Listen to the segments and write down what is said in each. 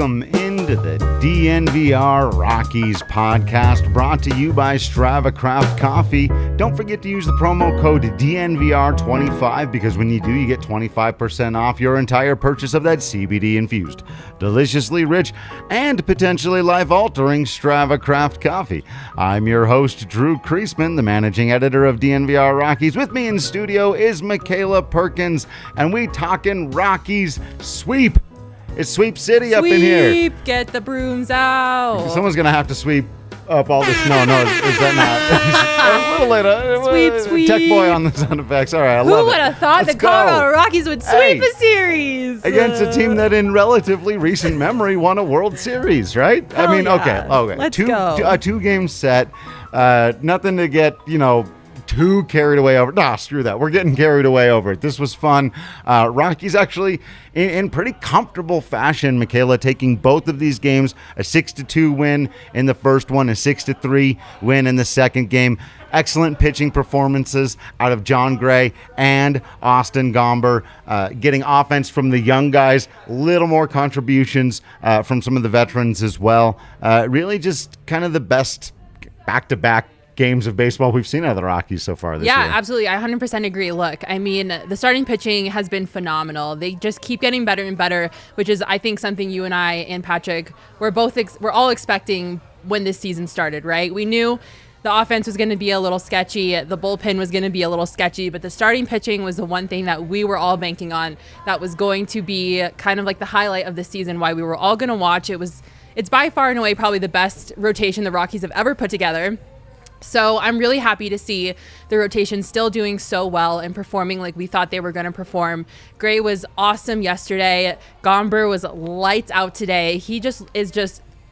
Welcome into the DNVR Rockies podcast, brought to you by Strava Craft Coffee. Don't forget to use the promo code DNVR25 because when you do, you get 25% off your entire purchase of that CBD-infused, deliciously rich, and potentially life-altering Strava Craft Coffee. I'm your host, Drew Creasman, the managing editor of DNVR Rockies. With me in studio is Makayla Perkins, and we talking Rockies sweep. It's Sweep City up in here. Sweep, get the brooms out. Someone's going to have to sweep up all the snow. No, is that not? A little later. Sweep. Tech boy on the sound effects. All right, I love it. Who would have thought the Colorado Rockies would sweep a series? Against a team that in relatively recent memory won a World Series, right? Hell yeah. Okay. Let's go. A two-game set. Nothing to get, too carried away over. Nah, screw that. We're getting carried away over it. This was fun. Rockies actually in pretty comfortable fashion. Makayla taking both of these games, a 6-2 win in the first one, a 6-3 win in the second game. Excellent pitching performances out of John Gray and Austin Gomber, getting offense from the young guys, little more contributions from some of the veterans as well. Really just kind of the best back-to-back games of baseball we've seen out of the Rockies so far this year. Yeah, absolutely. I 100% agree. Look, I mean, the starting pitching has been phenomenal. They just keep getting better and better, which is, I think, something you and I and Patrick we're all expecting when this season started, right? We knew the offense was going to be a little sketchy. The bullpen was going to be a little sketchy, but the starting pitching was the one thing that we were all banking on that was going to be kind of like the highlight of the season, why we were all going to watch. It's by far and away probably the best rotation the Rockies have ever put together. So I'm really happy to see the rotation still doing so well and performing like we thought they were going to perform. Gray was awesome yesterday. Gomber was lights out today. He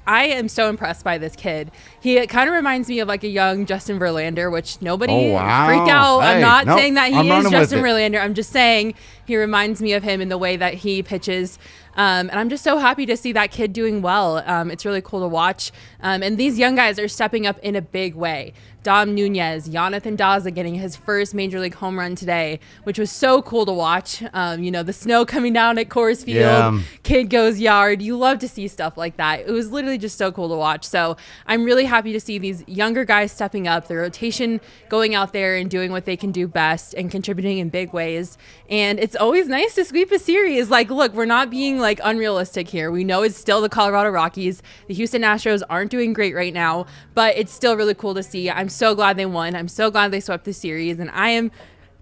I am so impressed by this kid. He kind of reminds me of like a young Justin Verlander, which nobody freak out. Hey, I'm not saying that he is Justin Verlander. I'm just saying he reminds me of him in the way that he pitches. And I'm just so happy to see that kid doing well. It's really cool to watch. And these young guys are stepping up in a big way. Dom Nunez, Jonathan Daza getting his first major league home run today, which was so cool to watch. The snow coming down at Coors Field, kid goes yard. You love to see stuff like that. It was literally just so cool to watch. So I'm really happy to see these younger guys stepping up, the rotation going out there and doing what they can do best and contributing in big ways. And it's always nice to sweep a series. Like, look, we're not being like unrealistic here. We know it's still the Colorado Rockies. The Houston Astros aren't doing great right now, but it's still really cool to see. I'm so glad they won. I'm so glad they swept the series, and I am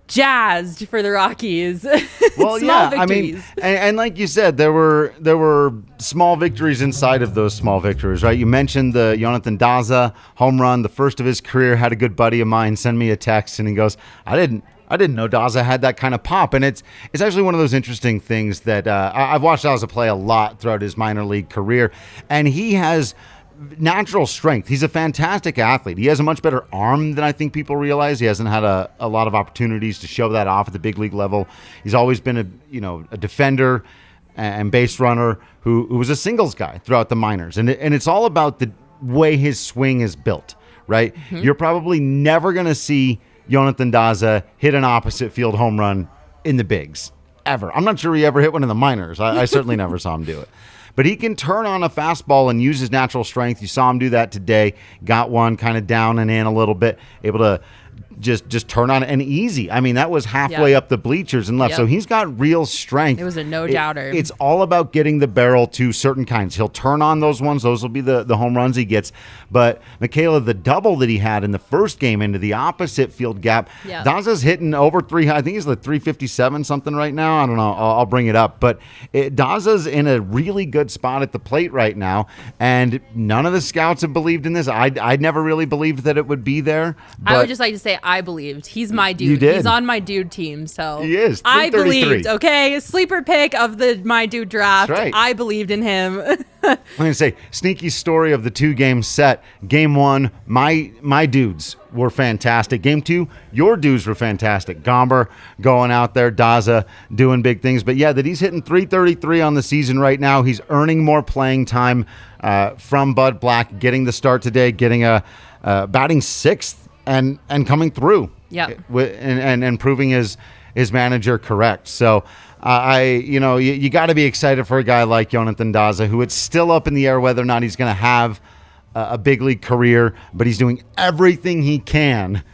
jazzed for the Rockies. Well, small yeah, victories. I mean, and like you said, there were small victories inside of those small victories, right? You mentioned the Jonathan Daza home run, the first of his career. Had a good buddy of mine send me a text, and he goes, I didn't know Daza had that kind of pop. And it's actually one of those interesting things that I've watched Daza play a lot throughout his minor league career, and he has natural strength. He's a fantastic athlete. He has a much better arm than I think people realize. He hasn't had a lot of opportunities to show that off at the big league level. He's always been a defender and base runner who was a singles guy throughout the minors. And it's all about the way his swing is built, right? Mm-hmm. You're probably never going to see Jonathan Daza hit an opposite field home run in the bigs, ever. I'm not sure he ever hit one in the minors. I certainly never saw him do it. But he can turn on a fastball and use his natural strength. You saw him do that today. Got one kind of down and in a little bit, able to just turn on it, and easy. I mean, that was halfway up the bleachers and left. Yep. So he's got real strength. It was a no-doubter. It's all about getting the barrel to certain kinds. He'll turn on those ones. Those will be the home runs he gets. But Makayla, the double that he had in the first game into the opposite field gap, Daza's hitting over I think he's like 357 something right now. I don't know. I'll bring it up. But Daza's in a really good spot at the plate right now, and none of the scouts have believed in this. I'd never really believed that it would be there. I would just like to say I believed. He's my dude. You did. He's on my dude team. So he is. I believed. Okay, sleeper pick of the my dude draft. That's right. I believed in him. I'm going to say, sneaky story of the 2-game set. Game 1, my dudes were fantastic. Game 2, your dudes were fantastic. Gomber going out there, Daza doing big things. But yeah, that he's hitting 333 on the season right now. He's earning more playing time from Bud Black, getting the start today, getting a batting 6th and coming through. Yeah. And proving his his manager correct. So you got to be excited for a guy like Jonathan Daza, who it's still up in the air whether or not he's going to have a big league career, but he's doing everything he can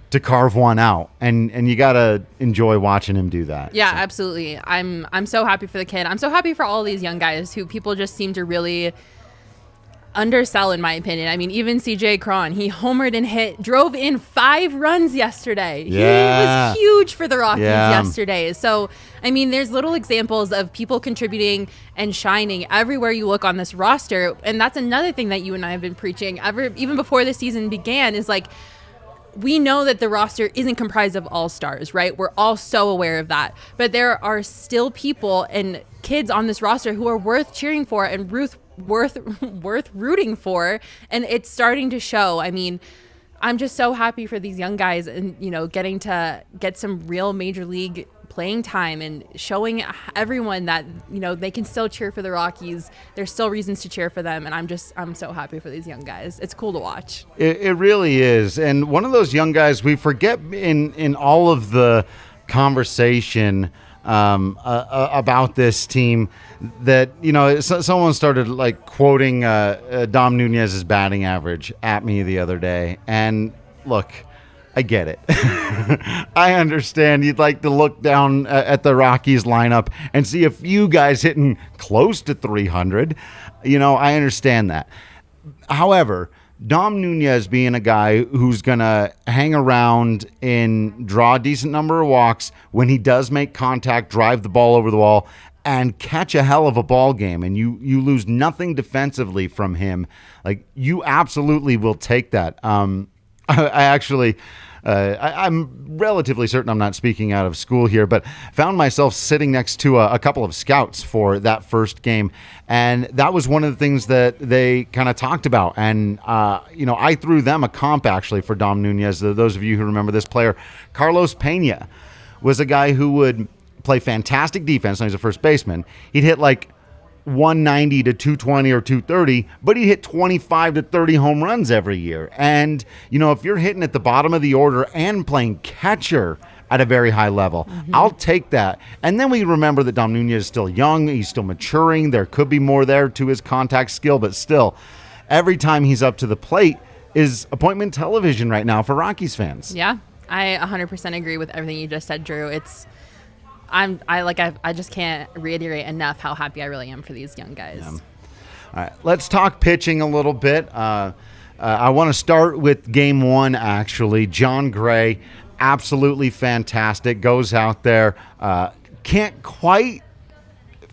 to carve one out, and you got to enjoy watching him do that. Yeah, so. Absolutely. I'm so happy for the kid. I'm so happy for all these young guys who people just seem to really undersell, in my opinion. I mean, even CJ Cron, he homered and drove in 5 runs yesterday. Yeah. He was huge for the Rockies yesterday. So, I mean, there's little examples of people contributing and shining everywhere you look on this roster. And that's another thing that you and I have been preaching even before the season began is like, we know that the roster isn't comprised of all-stars, right? We're all so aware of that. But there are still people and kids on this roster who are worth cheering for and worth rooting for, and it's starting to show. I mean, I'm just so happy for these young guys and, getting to get some real major league playing time and showing everyone that, they can still cheer for the Rockies. There's still reasons to cheer for them. And I'm so happy for these young guys. It's cool to watch. It really is. And one of those young guys we forget in all of the conversation about this team that, someone started like quoting Dom Nunez's batting average at me the other day. And look, I get it. I understand you'd like to look down at the Rockies lineup and see a few guys hitting close to 300. I understand that. However, Dom Nunez being a guy who's going to hang around and draw a decent number of walks when he does make contact, drive the ball over the wall, and catch a hell of a ball game, and you lose nothing defensively from him, like, you absolutely will take that. I'm relatively certain I'm not speaking out of school here, but found myself sitting next to a couple of scouts for that first game. And that was one of the things that they kind of talked about. And, I threw them a comp actually for Dom Nunez. Those of you who remember this player, Carlos Pena was a guy who would play fantastic defense. Now he's a first baseman. He'd hit like 190 to 220 or 230, but he hit 25 to 30 home runs every year. And, if you're hitting at the bottom of the order and playing catcher at a very high level, I'll take that. And then we remember that Dom Nunez is still young. He's still maturing. There could be more there to his contact skill, but still, every time he's up to the plate is appointment television right now for Rockies fans. Yeah, I 100% agree with everything you just said, Drew. I just can't reiterate enough how happy I really am for these young guys. Yeah. All right, let's talk pitching a little bit. I want to start with game 1, actually. John Gray, absolutely fantastic. Goes out there. Can't quite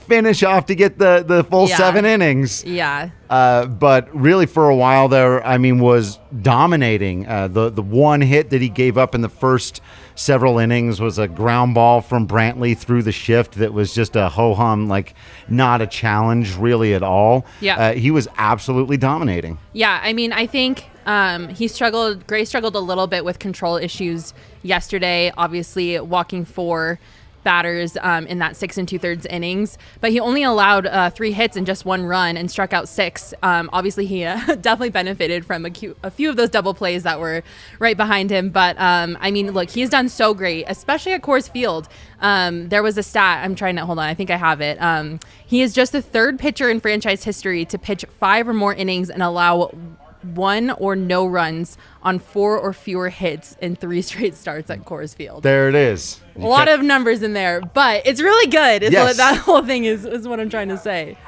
finish off to get the full 7 innings. Yeah. But really for a while there, was dominating. The one hit that he gave up in the first several innings was a ground ball from Brantley through the shift that was just a ho-hum, like not a challenge really at all. Yeah. He was absolutely dominating. Yeah, I think Gray struggled a little bit with control issues yesterday, obviously walking 4 batters in that 6 2/3 innings, but he only allowed 3 hits and just 1 run and struck out 6. Obviously, he definitely benefited from a few of those double plays that were right behind him. But look, he's done so great, especially at Coors Field. There was a stat. Hold on. I think I have it. He is just the 3rd pitcher in franchise history to pitch 5 or more innings and allow 1 or no runs on 4 or fewer hits in 3 straight starts at Coors Field. There it is. A lot of numbers in there, but it's really good. Yes. That whole thing is what I'm trying to say.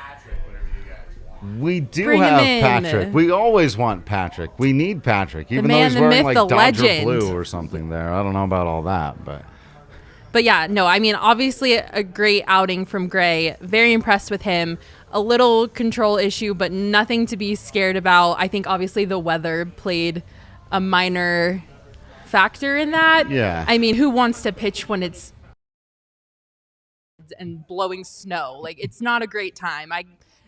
We do Bring have him in. Patrick. We always want Patrick. We need Patrick, even man, though he's the wearing myth, like the Dodger legend. blue or something there. I don't know about all that, but yeah, no, obviously a great outing from Gray. Very impressed with him. A little control issue, but nothing to be scared about. I think obviously the weather played a minor factor in that. Yeah. Who wants to pitch when it's and blowing snow? Like, it's not a great time. I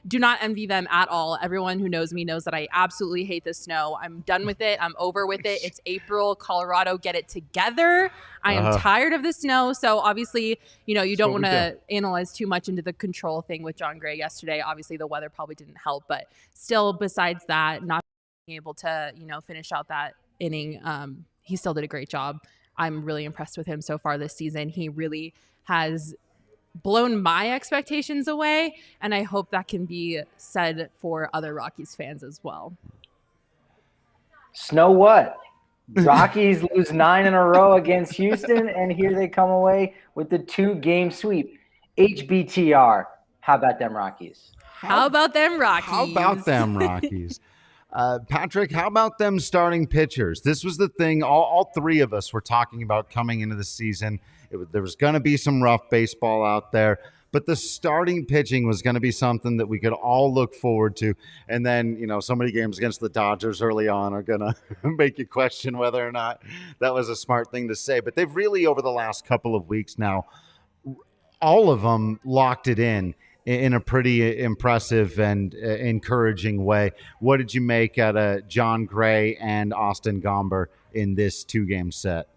do not envy them at all. Everyone who knows me knows that I absolutely hate the snow. I'm done with it. I'm over with it. It's April. Colorado, get it together. I am tired of the snow. So obviously, you don't want to analyze too much into the control thing with John Gray yesterday. Obviously, the weather probably didn't help, but still, besides that, not being able to, finish out that inning, he still did a great job. I'm really impressed with him so far this season. He really has blown my expectations away, and I hope that can be said for other Rockies fans as well. Snow what? Rockies lose 9 in a row against Houston, and here they come away with the 2-game sweep. HBTR. How about them Rockies? How about them Rockies? How about them Rockies? Patrick, how about them starting pitchers? This was the thing all three of us were talking about coming into the season. There was going to be some rough baseball out there, but the starting pitching was going to be something that we could all look forward to. And then, so many games against the Dodgers early on are going to make you question whether or not that was a smart thing to say. But they've really, over the last couple of weeks now, all of them locked it in a pretty impressive and encouraging way. What did you make out of Jon Gray and Austin Gomber in this 2-game set?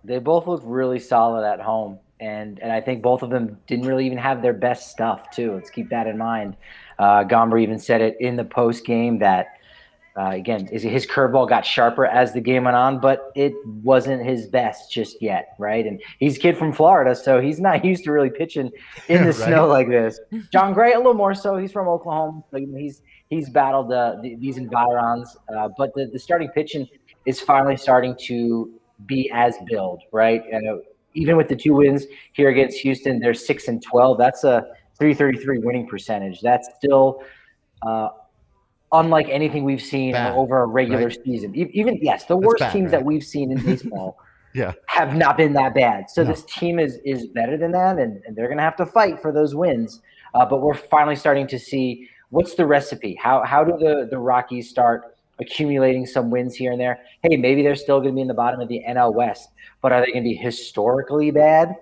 They both looked really solid at home, and I think both of them didn't really even have their best stuff, too. Let's keep that in mind. Gomber even said it in the post game that, again, his curveball got sharper as the game went on, but it wasn't his best just yet, right? And he's a kid from Florida, so he's not used to really pitching in the snow like this. Jon Gray, a little more so. He's from Oklahoma. He's battled these environs, but the starting pitching is finally starting to be as billed, right? And even with the 2 wins here against Houston, they're 6-12. That's a .333 winning percentage. That's still unlike anything we've seen over a regular season. Even the worst teams that we've seen in baseball have not been that bad. So this team is better than that, and they're going to have to fight for those wins. But we're finally starting to see what's the recipe. How do the Rockies start accumulating some wins here and there? Hey, maybe they're still going to be in the bottom of the NL West, but are they going to be historically bad?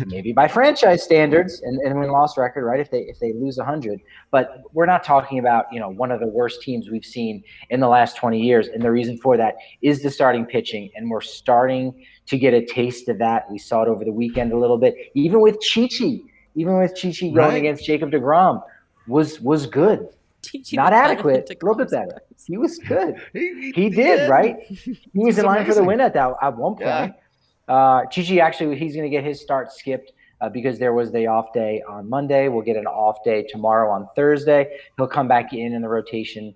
Maybe by franchise standards and win-loss record, right? If they lose 100, but we're not talking about one of the worst teams we've seen in the last 20 years, and the reason for that is the starting pitching, and we're starting to get a taste of that. We saw it over the weekend a little bit, even with Chichi going against Jacob deGrom was good. Not adequate, a little bit better. He was good. He did, right? He was in line for the win at one point. Chichi, actually, he's going to get his start skipped because there was the off day on Monday. We'll get an off day tomorrow on Thursday. He'll come back in the rotation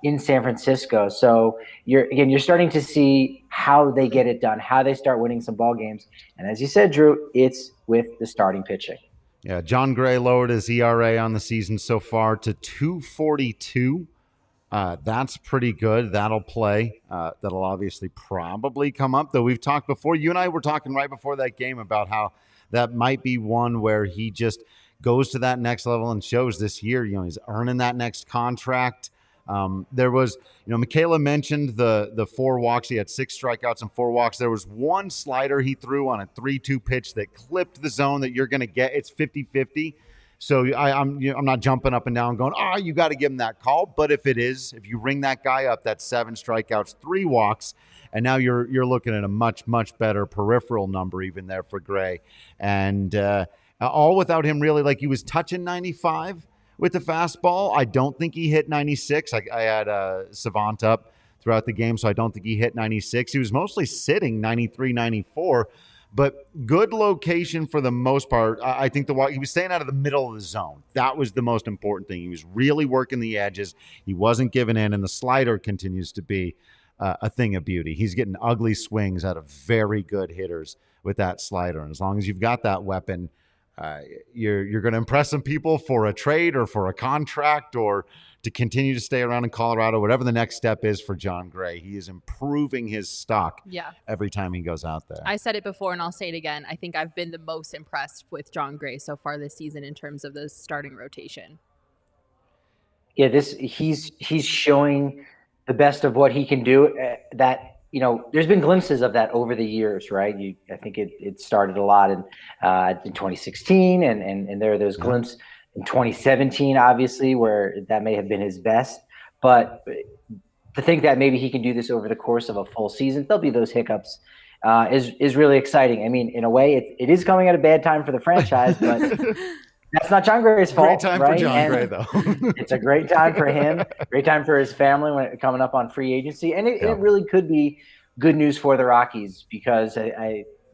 in San Francisco. So you're starting to see how they get it done, how they start winning some ball games. And as you said, Drew, it's with the starting pitching. Yeah, Jon Gray lowered his ERA on the season so far to 2.42. That's pretty good. That'll play. That'll obviously probably come up, though. We've talked before. You and I were talking right before that game about how that might be one where he just goes to that next level and shows this year. He's earning that next contract. There was, Makayla mentioned the 4 walks. He had 6 strikeouts and 4 walks. There was one slider he threw on a 3-2 pitch that clipped the zone that you're going to get. It's 50-50. So I'm not jumping up and down going, you got to give him that call. But if you ring that guy up, that's 7 strikeouts, 3 walks, and now you're looking at a much, much better peripheral number even there for Gray. And all without him really, he was touching 95 with the fastball. I don't think he hit 96. I had Savant up throughout the game, so I don't think he hit 96. He was mostly sitting 93, 94. But good location for the most part. I think he was staying out of the middle of the zone. That was the most important thing. He was really working the edges. He wasn't giving in, and the slider continues to be a thing of beauty. He's getting ugly swings out of very good hitters with that slider. And as long as you've got that weapon, you're going to impress some people for a trade or for a contract or to continue to stay around in Colorado, whatever the next step is for Jon Gray. He is improving his stock every time he goes out there. I said it before and I'll say it again. I think I've been the most impressed with Jon Gray so far this season in terms of the starting rotation. Yeah, he's showing the best of what he can do. There's been glimpses of that over the years, right? I think it started a lot in 2016, and there are those glimpses in 2017, obviously, where that may have been his best. But to think that maybe he can do this over the course of a full season, there'll be those hiccups, is really exciting. I mean, in a way, it is coming at a bad time for the franchise, but that's not Jon Gray's fault. Great time right? for Jon Gray, though. It's a great time for him, great time for his family when coming up on free agency. And it really could be good news for the Rockies because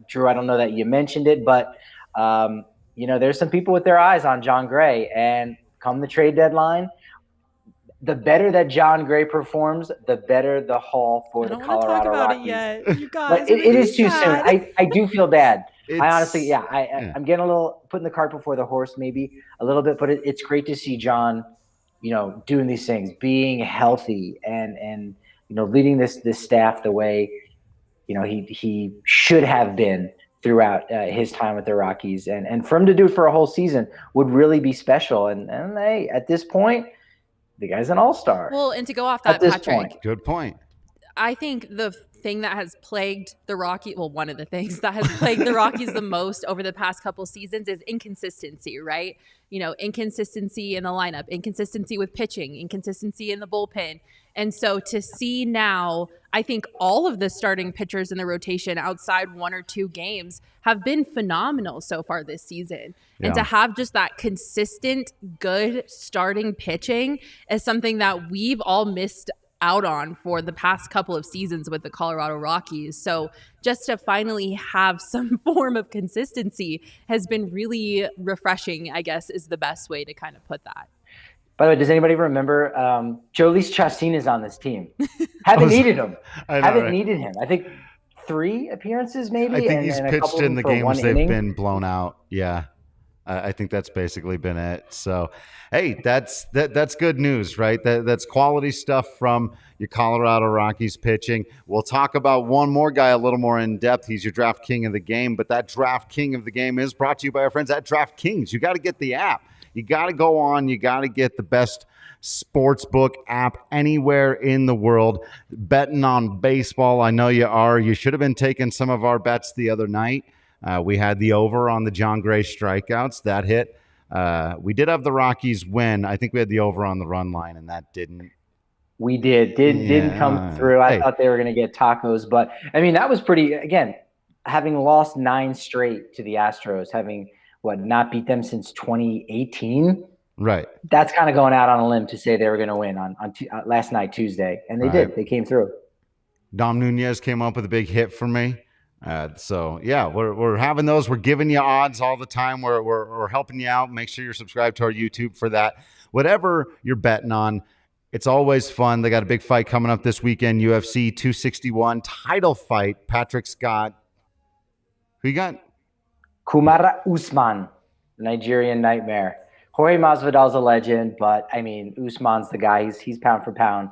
Drew, I don't know that you mentioned it, but there's some people with their eyes on Jon Gray, and come the trade deadline, the better that Jon Gray performs, the better the haul for the Colorado Rockies. Yet. You guys, but it is too soon. I do feel bad. I honestly, I'm getting a little putting the cart before the horse, maybe a little bit. But it's great to see Jon, doing these things, being healthy, and leading this staff the way he should have been throughout his time with the Rockies, and for him to do it for a whole season would really be special. And hey, at this point, the guy's an all-star. Well, and to go off that, Patrick. Good point. I think the thing that has plagued the Rockies, one of the things that has plagued the Rockies the most over the past couple seasons is inconsistency, right? Inconsistency in the lineup, inconsistency with pitching, inconsistency in the bullpen. And so to see now, I think all of the starting pitchers in the rotation outside one or two games have been phenomenal so far this season. Yeah. And to have just that consistent, good starting pitching is something that we've all missed out on for the past couple of seasons with the Colorado Rockies. So just to finally have some form of consistency has been really refreshing, I guess, is the best way to kind of put that. By the way, does anybody remember Jhoulys Chacín is on this team? Haven't needed him. Needed him. I think 3 appearances maybe. I think he's pitched in the games they've been blown out. Yeah. I think that's basically been it. So, hey, that's good news, right? That's quality stuff from your Colorado Rockies pitching. We'll talk about one more guy a little more in depth. He's your draft king of the game, but that draft king of the game is brought to you by our friends at DraftKings. You got to get the app. You got to go on. You got to get the best sportsbook app anywhere in the world. Betting on baseball, I know you are. You should have been taking some of our bets the other night. We had the over on the Jon Gray strikeouts. That hit. We did have the Rockies win. I think we had the over on the run line, and that didn't. We didn't come through. I thought they were going to get tacos. But, I mean, that was pretty – again, having lost 9 straight to the Astros, having – not beat them since 2018. Right. That's kind of going out on a limb to say they were going to win on last night, Tuesday. And they did. They came through. Dom Nunez came up with a big hit for me. So, yeah, we're having those. We're giving you odds all the time. We're helping you out. Make sure you're subscribed to our YouTube for that. Whatever you're betting on, it's always fun. They got a big fight coming up this weekend, UFC 261 title fight. Patrick Scott. Who you got? Kumar Usman, Nigerian Nightmare. Jorge Masvidal's a legend, but I mean, Usman's the guy. He's pound for pound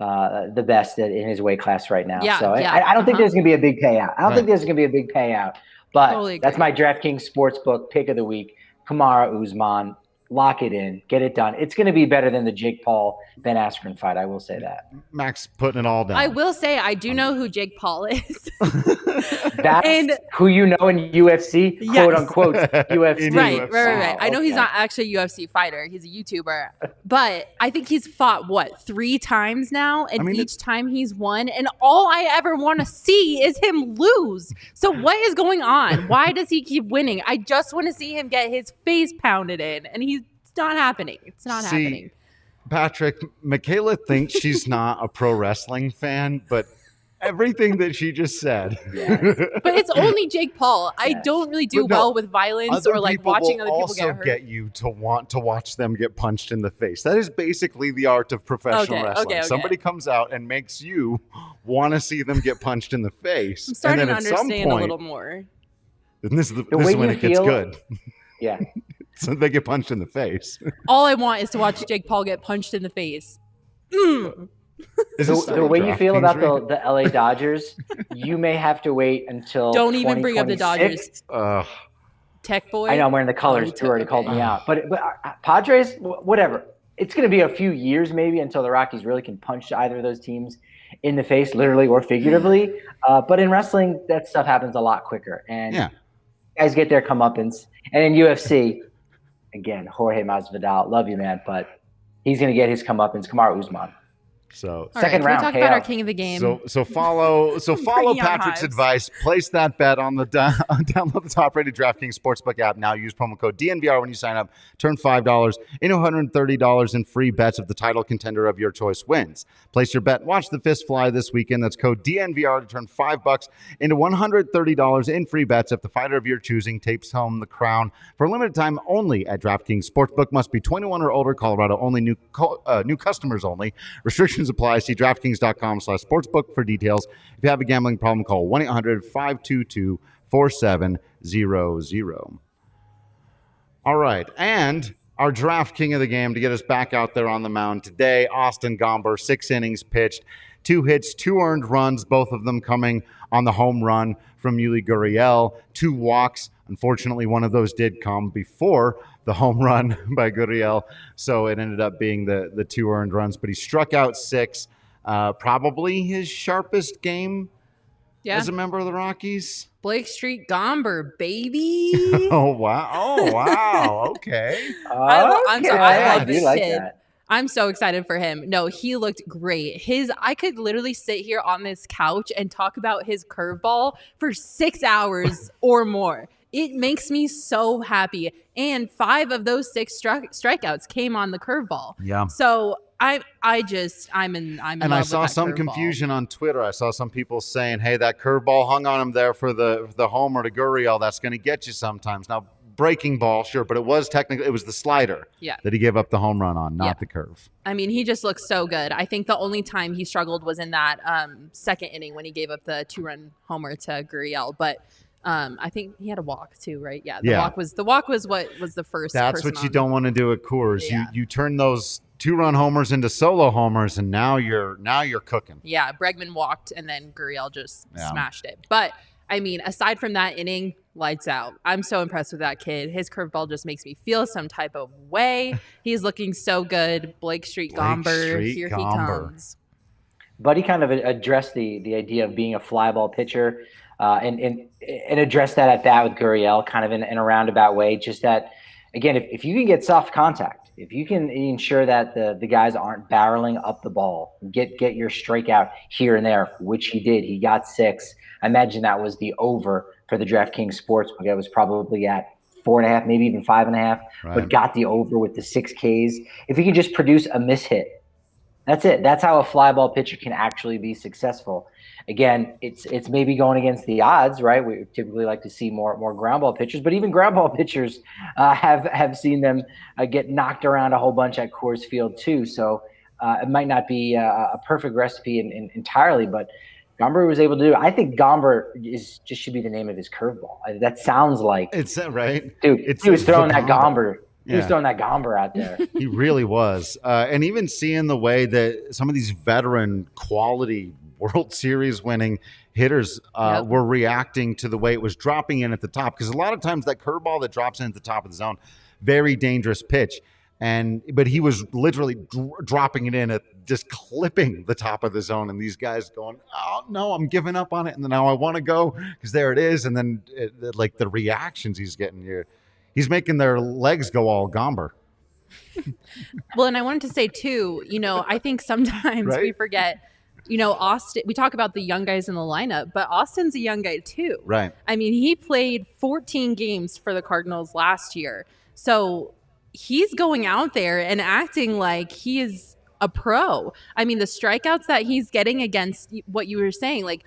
the best in his weight class right now. Yeah, so I don't think there's going to be a big payout. But totally that's my DraftKings Sportsbook pick of the week. Kumar Usman. Lock it in. Get it done. It's going to be better than the Jake Paul Ben Askren fight. I will say that. Max putting it all down. I will say I do know who Jake Paul is. That's who you know in UFC, yes. Quote unquote UFC. Right. Wow, I know he's not actually a UFC fighter. He's a YouTuber. But I think he's fought 3 times now, and each time he's won. And all I ever want to see is him lose. So what is going on? Why does he keep winning? I just want to see him get his face pounded in, and it's not happening. It's not happening. Patrick, Makayla thinks she's not a pro wrestling fan, but everything that she just said. Yes. But it's only Jake Paul. I don't really do well with violence or watching other people get hurt. Also get you to want to watch them get punched in the face. That is basically the art of professional wrestling. Okay. Somebody comes out and makes you want to see them get punched in the face. I'm starting to understand a little more. And this is when it gets good. Yeah. So they get punched in the face. All I want is to watch Jake Paul get punched in the face. The way you feel about the LA Dodgers, you may have to wait until Don't even bring up the Dodgers. Tech boy. I know I'm wearing the colors. Drew already called me out. But Padres, whatever. It's going to be a few years maybe until the Rockies really can punch either of those teams in the face, literally or figuratively. But in wrestling, that stuff happens a lot quicker. And guys get their comeuppance. And in UFC, again, Jorge Masvidal, love you, man, but he's going to get his comeuppance. Kumar Usman. So second round. Can we talk about our king of the game? So follow Patrick's advice. Place that bet on the download the top-rated DraftKings Sportsbook app now. Use promo code DNVR when you sign up. Turn $5 into $130 in free bets if the title contender of your choice wins. Place your bet. Watch the fist fly this weekend. That's code DNVR to turn $5 into $130 in free bets if the fighter of your choosing takes home the crown. For a limited time only at DraftKings Sportsbook. Must be 21 or older. Colorado only. New customers only. Restrictions apply. See DraftKings.com/sportsbook for details. If you have a gambling problem, call 1-800-522-4700. All right. And our draft king of the game to get us back out there on the mound today, Austin Gomber, 6 innings pitched, 2 hits, 2 earned runs, both of them coming on the home run from Yuli Gurriel, 2 walks. Unfortunately, one of those did come before the home run by Gurriel, so it ended up being the 2 earned runs. But he struck out 6, probably his sharpest game as a member of the Rockies. Blake Street Gomber, baby. Oh, wow. Okay. I love this like kid. That. I'm so excited for him. No, he looked great. I could literally sit here on this couch and talk about his curveball for 6 hours or more. It makes me so happy. And 5 of those 6 strikeouts came on the curveball. Yeah. So I'm in and I saw some confusion on Twitter. I saw some people saying, "Hey, that curveball hung on him there for the homer to Gurriel. That's going to get you sometimes." Now, breaking ball, sure, but it was the slider that he gave up the home run on, not the curve. I mean, he just looks so good. I think the only time he struggled was in that second inning when he gave up the 2-run homer to Gurriel, but. I think he had a walk too, right? Yeah, the walk was what was the first. That's what you don't want to do at Coors. Yeah. You turn those 2-run homers into solo homers, and now you're cooking. Yeah, Bregman walked, and then Gurriel just smashed it. But I mean, aside from that inning, lights out. I'm so impressed with that kid. His curveball just makes me feel some type of way. He's looking so good. Blake Street Gomber, here he comes. Buddy kind of addressed the idea of being a fly ball pitcher. And address that at bat with Gurriel kind of in a roundabout way. Just that, again, if you can get soft contact, if you can ensure that the guys aren't barreling up the ball, get your strikeout here and there, which he did. He got 6. I imagine that was the over for the DraftKings Sportsbook. It was probably at 4.5, maybe even 5.5, but got the over with the 6 Ks. If he can just produce a mishit, that's it. That's how a fly ball pitcher can actually be successful. Again, it's maybe going against the odds, right? We typically like to see more ground ball pitchers, but even ground ball pitchers have seen them get knocked around a whole bunch at Coors Field too. So it might not be a perfect recipe entirely, but Gomber was able to do it. I think Gomber should be the name of his curveball. That sounds like it's right, dude. He was throwing that Gomber. He was throwing that Gomber out there. He really was, and even seeing the way that some of these veteran quality World Series winning hitters were reacting to the way it was dropping in at the top. Because a lot of times that curveball that drops in at the top of the zone, very dangerous pitch. But he was literally dropping it in at just clipping the top of the zone. And these guys going, "Oh, no, I'm giving up on it. And now I want to go because there it is." And then like the reactions he's getting here, he's making their legs go all Gomber. Well, and I wanted to say too, I think sometimes we forget, Austin, we talk about the young guys in the lineup, but Austin's a young guy too. Right. I mean, he played 14 games for the Cardinals last year. So he's going out there and acting like he is a pro. I mean, the strikeouts that he's getting against what you were saying, like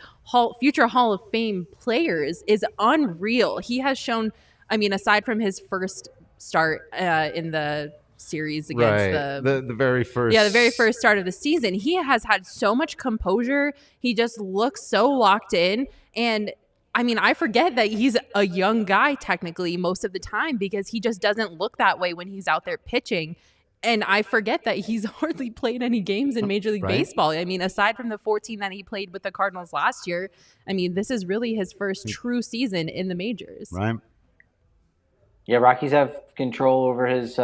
future Hall of Fame players, is unreal. He has shown, I mean, aside from his first start in the series against the very first the very first start of the season, he has had so much composure. He just looks so locked in. And I mean, I forget that he's a young guy technically most of the time because he just doesn't look that way when he's out there pitching. And I forget that he's hardly played any games in Major League Baseball. I mean, aside from the 14 that he played with the Cardinals last year, I mean, this is really his first true season in the majors. Right. Yeah, Rockies have control over his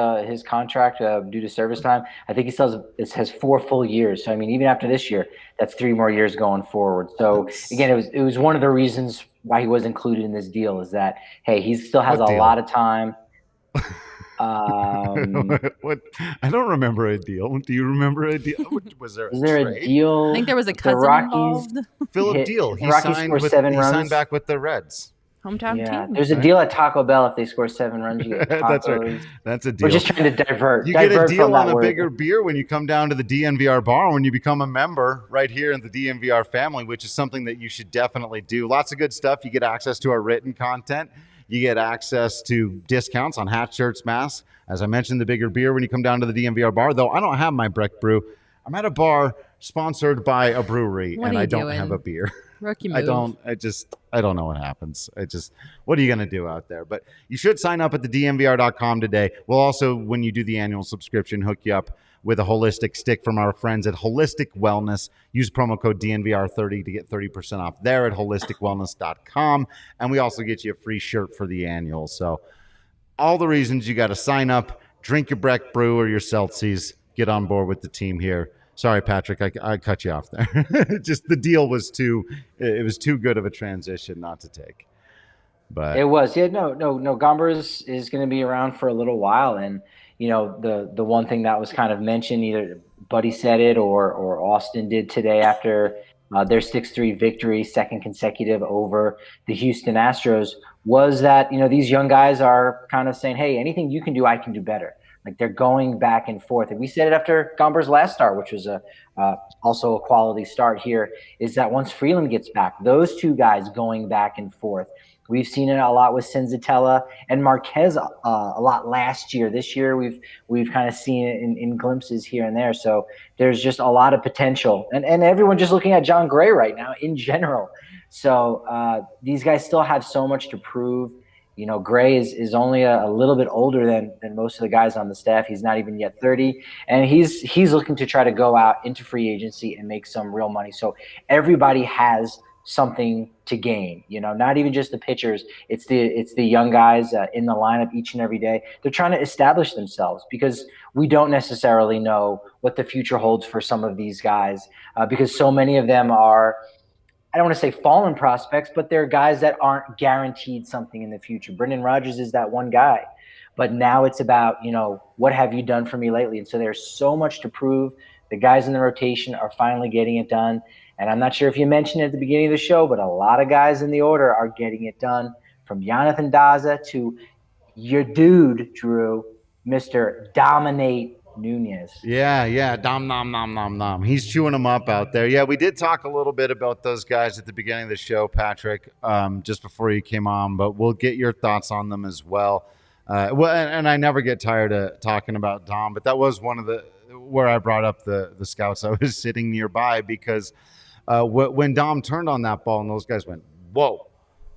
contract due to service time. I think he still has 4 full years. So I mean, even after this year, that's 3 more years going forward. So again, it was one of the reasons why he was included in this deal is that hey, he still has a lot of time. What? I don't remember a deal. Do you remember a deal? Was there a deal? I think there was a cousin involved. Philip Deal. The Rockies scored 7 runs. He signed back with the Reds. Hometown team. There's a deal at Taco Bell if they score 7 runs. You get tacos. That's right. That's a deal. We're just trying to divert. You get a deal on a bigger beer when you come down to the DNVR bar when you become a member right here in the DNVR family, which is something that you should definitely do. Lots of good stuff. You get access to our written content. You get access to discounts on hats, shirts, masks. As I mentioned, the bigger beer when you come down to the DNVR bar. Though I don't have my Breck Brew. I'm at a bar sponsored by a brewery, and I don't have a beer. Rookie move. I don't know what happens. What are you going to do out there? But you should sign up at the DNVR.com today. We'll also, when you do the annual subscription, hook you up with a holistic stick from our friends at Holistic Wellness. Use promo code DNVR30 to get 30% off there at holisticwellness.com. And we also get you a free shirt for the annual. So all the reasons you got to sign up, drink your Breck Brew or your Celsius, get on board with the team here. Sorry, Patrick, I cut you off there. Just the deal was too good of a transition not to take. But it was. Yeah, no. Gomber is going to be around for a little while. And, the one thing that was kind of mentioned, either Buddy said it or Austin did today after their 6-3 victory, second consecutive over the Houston Astros, was that, these young guys are kind of saying, hey, anything you can do, I can do better. Like they're going back and forth. And we said it after Gomber's last start, which was also a quality start here, is that once Freeland gets back, those two guys going back and forth. We've seen it a lot with Senzatella and Marquez a lot last year. This year we've kind of seen it in glimpses here and there. So there's just a lot of potential. And everyone just looking at John Gray right now in general. So these guys still have so much to prove. Gray is only a little bit older than most of the guys on the staff. He's not even yet 30, and he's looking to try to go out into free agency and make some real money. So everybody has something to gain. Not even just the pitchers. It's the young guys in the lineup each and every day. They're trying to establish themselves because we don't necessarily know what the future holds for some of these guys because so many of them are, I don't want to say fallen prospects, but they're guys that aren't guaranteed something in the future. Brendan Rodgers is that one guy. But now it's about, what have you done for me lately? And so there's so much to prove. The guys in the rotation are finally getting it done. And I'm not sure if you mentioned it at the beginning of the show, but a lot of guys in the order are getting it done. From Jonathan Daza to your dude, Drew, Mr. Dominate Nunez. Yeah. Nom. He's chewing them up out there. Yeah, we did talk a little bit about those guys at the beginning of the show, Patrick, just before you came on, but we'll get your thoughts on them as well. And I never get tired of talking about Dom, but that was one of where I brought up the scouts. I was sitting nearby because when Dom turned on that ball and those guys went, whoa,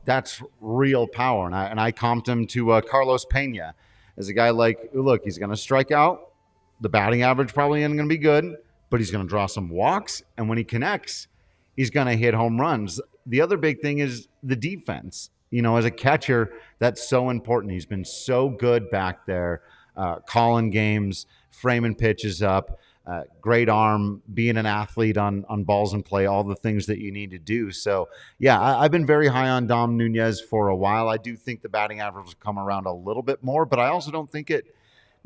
that's real power. And I comped him to Carlos Pena as a guy like, look, he's going to strike out. The batting average probably isn't going to be good, but he's going to draw some walks. And when he connects, he's going to hit home runs. The other big thing is the defense. As a catcher, that's so important. He's been so good back there, calling games, framing pitches up, great arm, being an athlete on balls in play, all the things that you need to do. So, yeah, I've been very high on Dom Nunez for a while. I do think the batting average will come around a little bit more, but I also don't think it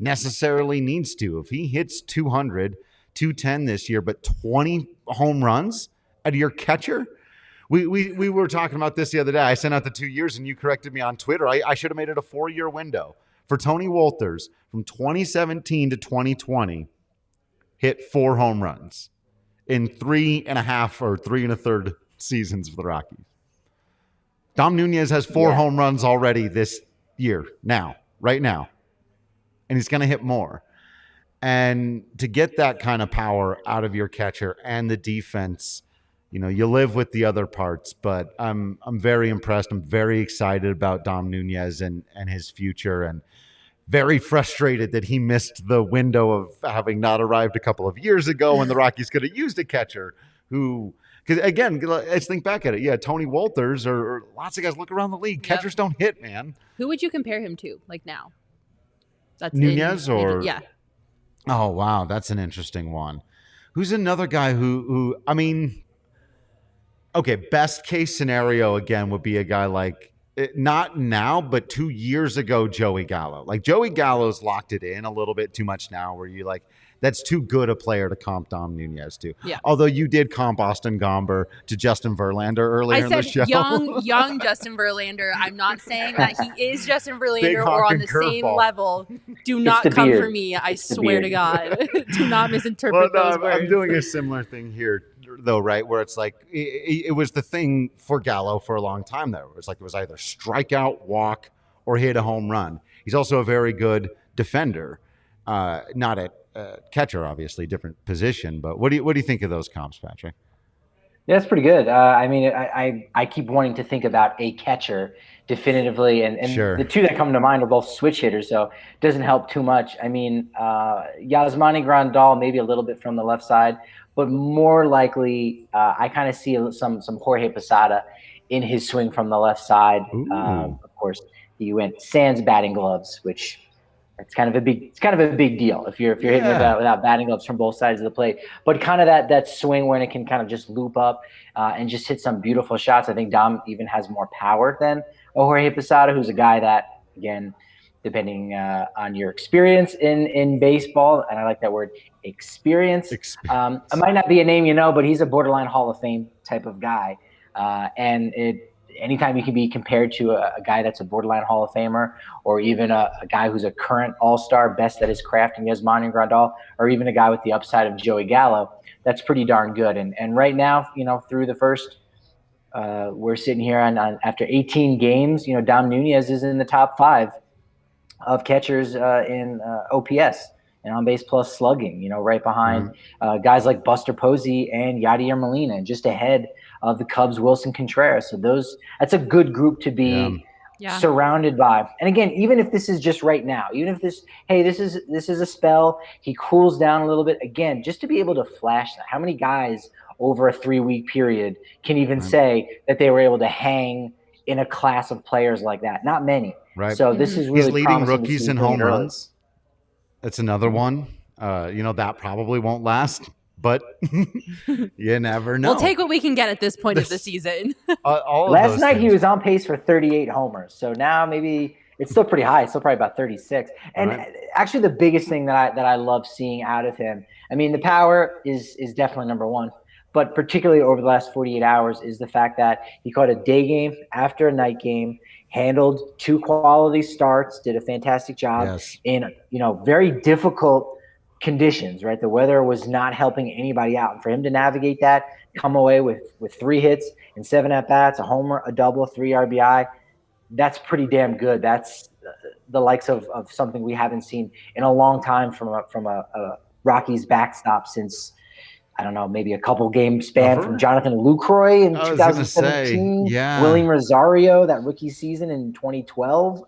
necessarily needs to. If he hits 200, 210 this year, but 20 home runs out of your catcher, we were talking about this the other day. I sent out the 2 years, and you corrected me on Twitter. I should have made it a 4-year window. For Tony Wolters, from 2017 to 2020, hit 4 home runs in 3.5 or 3 1/3 seasons for the Rockies. Dom Nunez has 4 home runs already this year, right now. And he's going to hit more. And to get that kind of power out of your catcher and the defense, you live with the other parts. But I'm very impressed. I'm very excited about Dom Nunez and his future, and very frustrated that he missed the window of having not arrived a couple of years ago when the Rockies could have used a catcher who – because, again, let's think back at it. Yeah, Tony Wolters or lots of guys look around the league. Yep. Catchers don't hit, man. Who would you compare him to, like now? That's Nunez or yeah. Oh wow, that's an interesting one. Who's another guy who I mean, okay, best case scenario again would be a guy like not now, but 2 years ago, Joey Gallo. Like Joey Gallo's locked it in a little bit too much now, where you like, that's too good a player to comp Dom Nunez to. Yeah. Although you did comp Austin Gomber to Justin Verlander earlier in the show. young Justin Verlander. I'm not saying that he is Justin Verlander or on the same level. Do not come for me. I swear to God. Do not misinterpret those words. I'm doing a similar thing here, though, right? Where it's like, it was the thing for Gallo for a long time, though. It was either strikeout, walk, or hit a home run. He's also a very good defender. Not at catcher, obviously, different position. But what do you think of those comps, Patrick? Yeah, that's pretty good. I mean, I keep wanting to think about a catcher definitively, and sure. The two that come to mind are both switch hitters, so it doesn't help too much. I mean, Yasmani Grandal maybe a little bit from the left side, but more likely, I kind of see some Jorge Posada in his swing from the left side. Of course, he went sans batting gloves, which it's kind of a big deal if you're hitting without batting gloves from both sides of the plate. But kind of that swing when it can kind of just loop up and just hit some beautiful shots. I think Dom even has more power than Jorge Posada, who's a guy that, again, depending on your experience in baseball, and I like that word, experience. It might not be a name you know, but he's a borderline Hall of Fame type of guy. Anytime you can be compared to a guy that's a borderline Hall of Famer, or even a guy who's a current all-star, best at his craft in Yasmani Grandal, or even a guy with the upside of Joey Gallo, that's pretty darn good. And right now, through the first, we're sitting here on after 18 games, Dom Nunez is in the top 5 of catchers in OPS and on base plus slugging, right behind guys like Buster Posey and Yadier Molina, and just ahead of the Cubs' Wilson Contreras. So that's a good group to be surrounded by. And again, even if this is just right now, even if this is a spell, he cools down a little bit. Again, just to be able to flash that. How many guys over a 3-week period can even say that they were able to hang in a class of players like that? Not many. Right. So this is really he's leading rookies in home runs. That's another one. That probably won't last. But you never know. We'll take what we can get at this point of the season. Last night he was on pace for 38 homers. So now maybe it's still pretty high. It's still probably about 36. And actually the biggest thing that I love seeing out of him, I mean, the power is definitely number one. But particularly over the last 48 hours is the fact that he caught a day game after a night game, handled 2 quality starts, did a fantastic job in, very difficult conditions, right? The weather was not helping anybody out. And for him to navigate that, come away with 3 hits and 7 at-bats, a homer, a double, 3 RBI, that's pretty damn good. That's the likes of something we haven't seen in a long time from a Rockies backstop since, I don't know, maybe a couple game span from Jonathan Lucroy in 2017. William Rosario, that rookie season in 2012.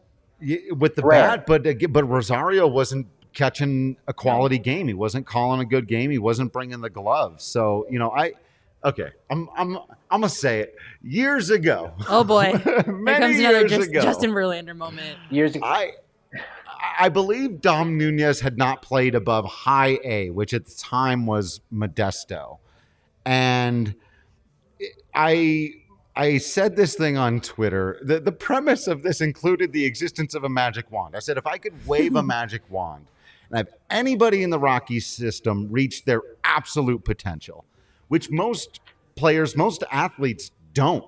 With the bat, but Rosario wasn't catching a quality game. He wasn't calling a good game. He wasn't bringing the gloves. So, I'm gonna say it. Years ago. Oh boy. Here comes another Justin Verlander moment. Years ago. I believe Dom Nunez had not played above high A, which at the time was Modesto. And I said this thing on Twitter. The premise of this included the existence of a magic wand. I said, if I could wave a magic wand and have anybody in the Rockies system reach their absolute potential, which most players, most athletes don't.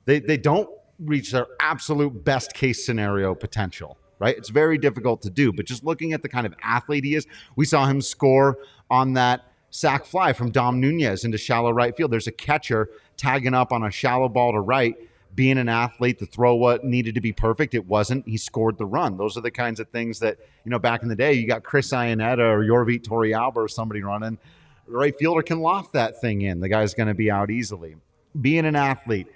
They don't reach their absolute best case scenario potential, right? It's very difficult to do. But just looking at the kind of athlete he is, we saw him score on that sac fly from Dom Nunez into shallow right field. There's a catcher tagging up on a shallow ball to right, being an athlete. The throw what needed to be perfect, it wasn't. He scored the run. Those are the kinds of things that, back in the day, you got Chris Iannetta or Yorvit Torrealba or somebody running. The right fielder can loft that thing in. The guy's going to be out easily. Being an athlete,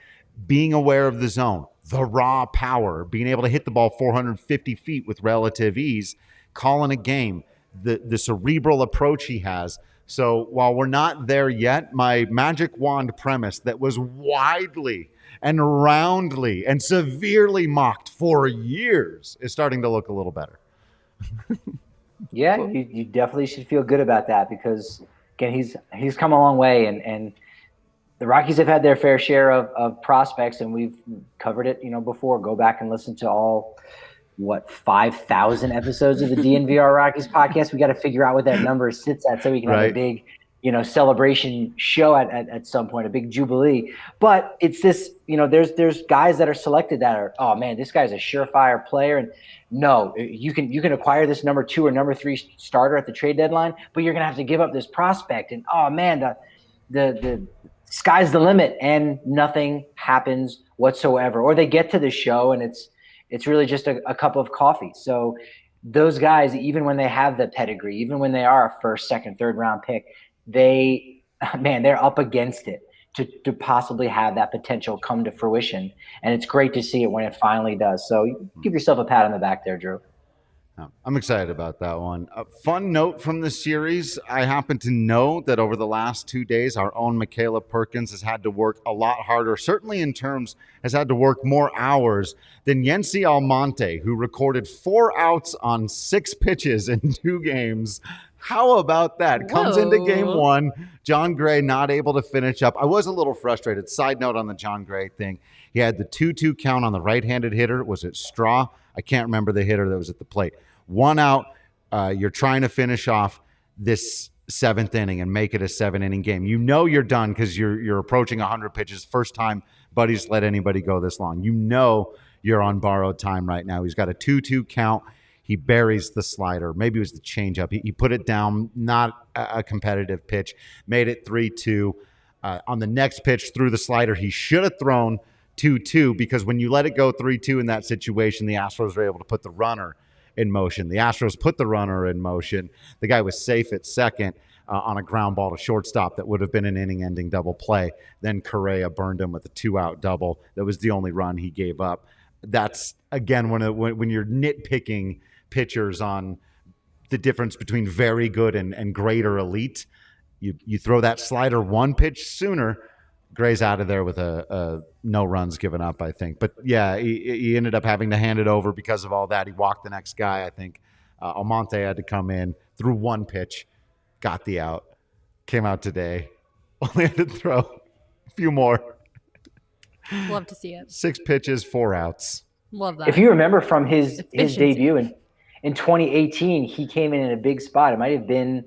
being aware of the zone, the raw power, being able to hit the ball 450 feet with relative ease, calling a game, the cerebral approach he has. So while we're not there yet, my magic wand premise that was widely and roundly and severely mocked for years is starting to look a little better. Yeah, you definitely should feel good about that because, again, he's come a long way. And the Rockies have had their fair share of prospects, and we've covered it, before. Go back and listen to all 5,000 episodes of the DNVR Rockies podcast. We got to figure out what that number sits at so we can have a big, celebration show at some point, a big jubilee. But it's this, there's guys that are selected that are, oh man, this guy's a surefire player. And no, you can acquire this number 2 or number 3 starter at the trade deadline, but you're going to have to give up this prospect. And oh man, the sky's the limit, and nothing happens whatsoever. Or they get to the show and it's really just a cup of coffee. So those guys, even when they have the pedigree, even when they are a first, second, third round pick, they're up against it to possibly have that potential come to fruition. And it's great to see it when it finally does. So give yourself a pat on the back there, Drew. I'm excited about that one. A fun note from the series, I happen to know that over the last 2 days, our own Makayla Perkins has had to work a lot harder, certainly in terms has had to work more hours than Yency Almonte, who recorded 4 outs on 6 pitches in 2 games. How about that? Whoa. Comes into game 1, John Gray not able to finish up. I was a little frustrated. Side note on the John Gray thing. He had the 2-2 count on the right-handed hitter. Was it Straw? I can't remember the hitter that was at the plate. 1 out. You're trying to finish off this 7th inning and make it a 7-inning game. You're done because you're approaching 100 pitches. First time Buddy's let anybody go this long. You're on borrowed time right now. He's got a 2-2 count. He buries the slider. Maybe it was the changeup. He put it down, not a competitive pitch. Made it 3-2. On the next pitch, threw the slider. He should have thrown 2-2 because when you let it go 3-2 in that situation, the Astros were able to put the runner in motion. The Astros put the runner in motion. The guy was safe at second on a ground ball to shortstop that would have been an inning-ending double play. Then Correa burned him with a 2-out double. That was the only run he gave up. That's, again, when you're nitpicking pitchers on the difference between very good and great or elite, you throw that slider 1 pitch sooner, Gray's out of there with a no runs given up, I think. But yeah, he ended up having to hand it over because of all that. He walked the next guy, I think. Almonte had to come in, threw 1 pitch, got the out, came out today. Only had to throw a few more. Love to see it. 6 pitches, 4 outs. Love that. If you remember from his debut in 2018, he came in a big spot. It might have been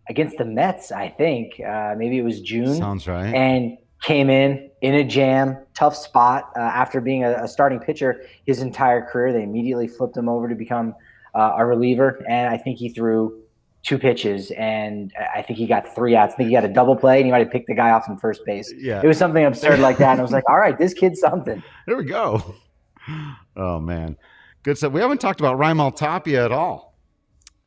against the Mets, I think. Maybe it was June. Sounds right. And came in a jam, tough spot. After being a starting pitcher his entire career, they immediately flipped him over to become a reliever. And I think he threw 2 pitches, and I think he got 3 outs. I think he got a double play, and he might have picked the guy off in first base. Yeah. It was something absurd like that. And I was like, all right, this kid's something. There we go. Oh, man. Good stuff. We haven't talked about Rymel Tapia at all.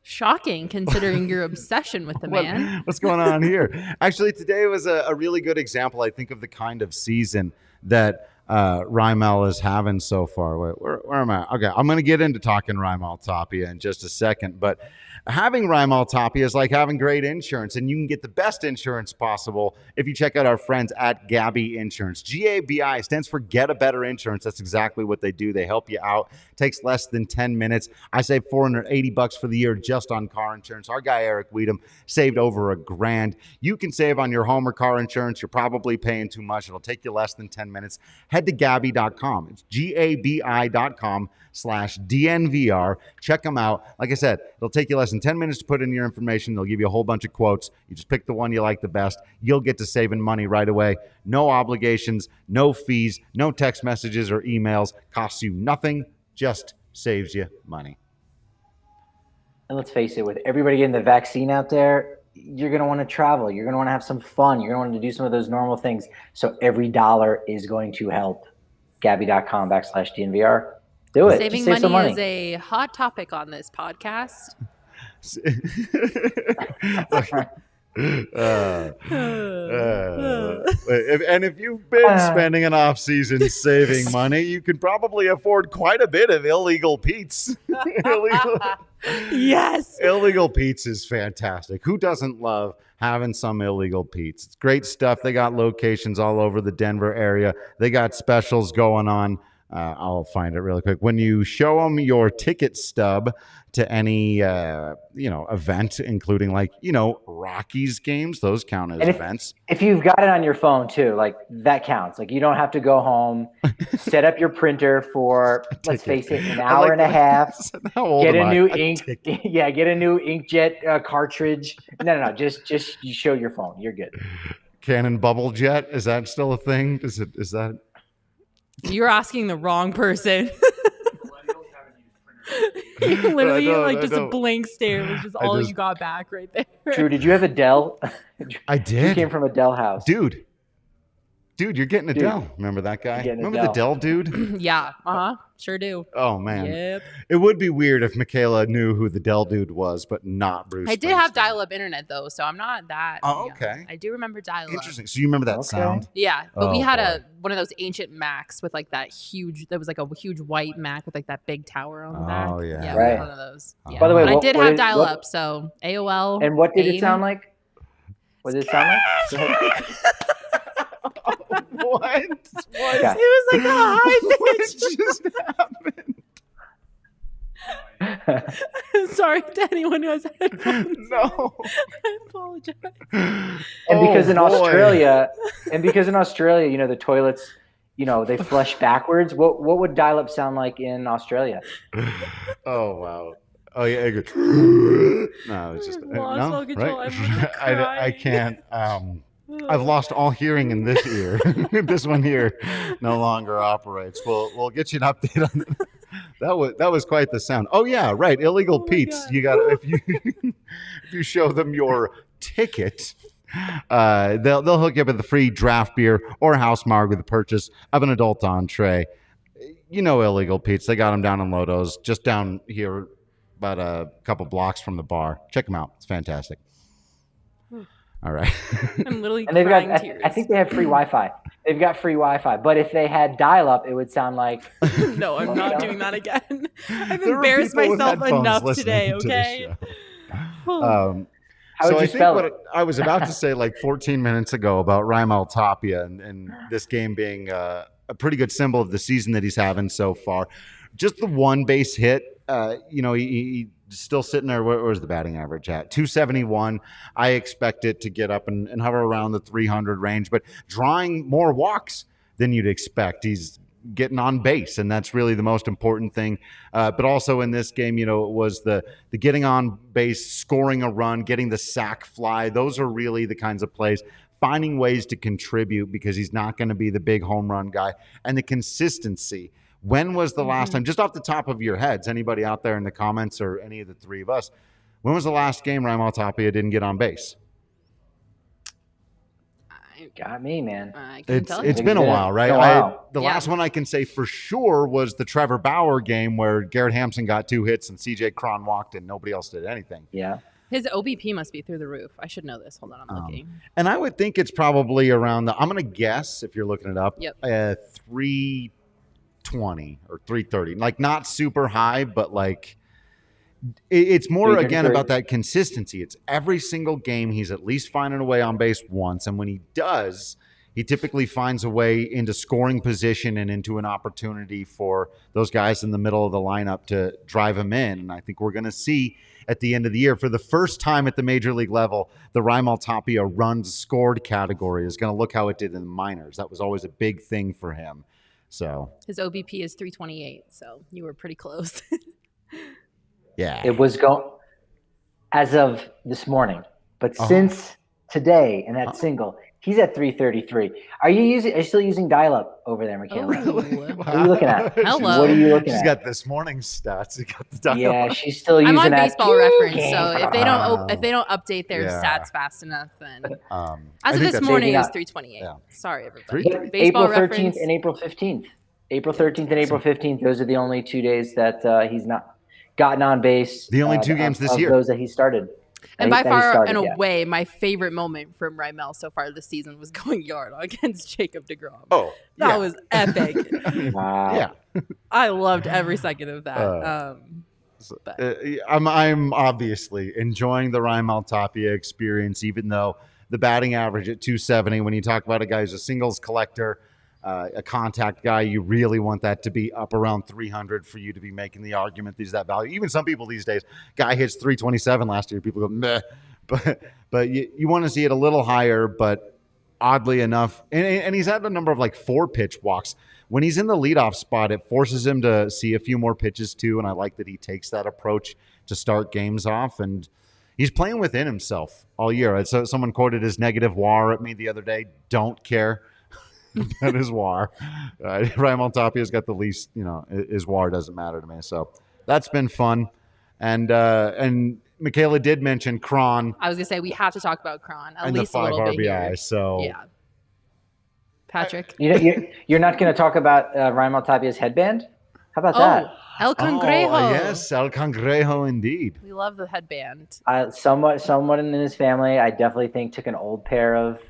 Shocking, considering your obsession with the man. What's going on here? Actually, today was a really good example, I think, of the kind of season that Rymel is having so far. Where am I? Okay, I'm going to get into talking Rymel Tapia in just a second, but having Rymel Tapia is like having great insurance, and you can get the best insurance possible if you check out our friends at Gabi Insurance. GABI stands for Get a Better Insurance. That's exactly what they do. They help you out. It takes less than 10 minutes. I saved $480 for the year just on car insurance. Our guy Eric Weedham saved over $1,000. You can save on your home or car insurance. You're probably paying too much. It'll take you less than 10 minutes. Head to Gabi.com. It's GABI.com/DNVR. Check them out. Like I said, it'll take you less than 10 minutes to put in your information. They'll give you a whole bunch of quotes. You just pick the one you like the best. You'll get to saving money right away. No obligations, no fees, no text messages or emails. Costs you nothing, just saves you money. And let's face it, with everybody getting the vaccine out there, you're going to want to travel. You're going to want to have some fun. You're going to want to do some of those normal things. So every dollar is going to help. Gabi.com/DNVR. Do it. Saving money is a hot topic on this podcast. If you've been spending an off season saving money, you can probably afford quite a bit of illegal Pete's. Yes. Illegal Pete's is fantastic. Who doesn't love having some illegal Pete's? It's great stuff. They got locations all over the Denver area. They got specials going on I'll find it really quick. When you show them your ticket stub to any event, including Rockies games, those count as events. If you've got it on your phone too, like that counts. Like you don't have to go home, set up your printer for let's face it, an hour and a half. How old get am a new I? ink, get a new inkjet cartridge. No, just you show your phone, you're good. Canon Bubble Jet, is that still a thing? Is that? You're asking the wrong person. Literally, just a blank stare was just all you got back right there. Drew, did you have a Dell? I did. You came from a Dell house. Dude, you're getting a Dell. Remember that guy? Remember the Dell dude? Yeah. Sure do. Oh, man. Yep. It would be weird if Makayla knew who the Dell dude was, but not Bruce. I did have dial-up internet, though, so I'm not that. Oh, okay. I do remember dial-up. Interesting. So you remember that sound? Yeah, but we had one of those ancient Macs with like that huge white Mac with like that big tower on the back. Oh, yeah. Yeah, right. one of those. Yeah. By the way, but I did have dial-up, so AOL. And what did it sound like? What did it sound like? What? Okay. It was like a high pitch. What just happened? Sorry to anyone who has headphones. No. I apologize. And because in Australia, the toilets, they flush backwards. What would dial-up sound like in Australia? Oh wow. Oh yeah. No, it's just all control. Right? I can't. I've lost all hearing in this ear. This one here no longer operates. We'll get you an update on it. That was quite the sound. Oh yeah, right. Illegal Pete's. You got if you show them your ticket, they'll hook you up with a free draft beer or house marg with the purchase of an adult entree. Illegal Pete's. They got them down in Lodos, just down here, about a couple blocks from the bar. Check them out. It's fantastic. All right. I'm literally and they've crying got. tears. I think they have free Wi-Fi. They've got free Wi-Fi. But if they had dial-up, it would sound like. No, I'm not doing that again. I've embarrassed myself enough today. Okay. How would you spell it? I was about to say 14 minutes ago about Rymel Tapia and this game being a pretty good symbol of the season that he's having so far. Just the one base hit. He still sitting there. Where's the batting average at? 271. I expect it to get up and hover around the 300 range, but drawing more walks than you'd expect. He's getting on base, and that's really the most important thing. But also in this game, it was the getting on base, scoring a run, getting the sac fly. Those are really the kinds of plays. Finding ways to contribute because he's not going to be the big home run guy, and the consistency. When was the last time, just off the top of your heads, anybody out there in the comments or any of the three of us, when was the last game Rymel Tapia didn't get on base? Got me, man. It's been a while, right? The last one I can say for sure was the Trevor Bauer game where Garrett Hampson got 2 hits and CJ Cron walked and nobody else did anything. Yeah. His OBP must be through the roof. I should know this. Hold on, I'm looking. And I would think it's probably around I'm going to guess, if you're looking it up, 320 or 330. Not super high, but it's more, again, about that consistency. It's every single game he's at least finding a way on base once. And when he does, he typically finds a way into scoring position and into an opportunity for those guys in the middle of the lineup to drive him in. And I think we're going to see at the end of the year, for the first time at the major league level, the Rymel Tapia runs scored category is going to look how it did in the minors. That was always a big thing for him. So his OBP is 328, so you were pretty close. Yeah. It was as of this morning, but since today and that single, he's at 333. Are you still using dial-up over there, Makayla? What are you looking at? Hello. What are you looking at? She's got this morning's stats. You got the dial-up. Yeah, she's still using I'm on that. Baseball Reference, so if they don't update their stats fast enough, then as of this morning it was 328. Yeah. Sorry, everybody. April 13th and April 15th. April 13th and April 15th. Those are the only 2 days that he's not gotten on base. The only 2 games this year. Those that he started. And by far and away, my favorite moment from Rymel so far this season was going yard against Jacob deGrom. Oh, that was epic. Wow. Yeah. I loved every second of that. I'm obviously enjoying the Rymel Tapia experience, even though the batting average at 270, when you talk about a guy who's a singles collector, a contact guy. You really want that to be up around 300 for you to be making the argument that he's that value. Even some people these days, guy hits 327 last year. People go, meh. But you want to see it a little higher, but oddly enough, and he's had a number of like 4-pitch walks. When he's in the leadoff spot, it forces him to see a few more pitches too, and I like that he takes that approach to start games off, and he's playing within himself all year. So someone quoted his negative WAR at me the other day. Don't care about his WAR. Rymel Tapia's got the least, his WAR doesn't matter to me. So that's been fun. And Makayla did mention Cron. I was going to say, we have to talk about Cron. At least the 5 a little RBI. Bit here. So yeah. Patrick? You're not going to talk about Rymel Tapia's headband? How about that? El Cangrejo. Oh, yes, El Cangrejo indeed. We love the headband. Someone in his family, I definitely think, took an old pair of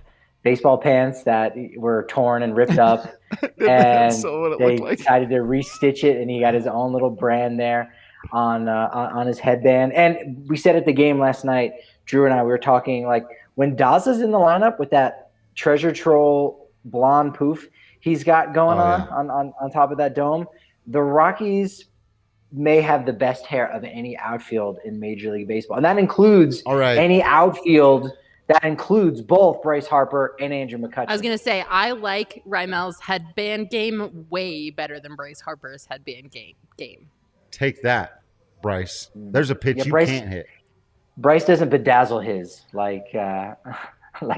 baseball pants that were torn and ripped up, and they decided to restitch it, and he got his own little brand there on his headband. And we said at the game last night, Drew and I, we were talking, like, when Daza's in the lineup with that treasure troll blonde poof he's got going on top of that dome, the Rockies may have the best hair of any outfield in Major League Baseball. And that includes any outfield that includes both Bryce Harper and Andrew McCutchen. I was going to say, I like Rymel's headband game way better than Bryce Harper's headband game. Take that, Bryce. There's a pitch Bryce can't hit. Bryce doesn't bedazzle his like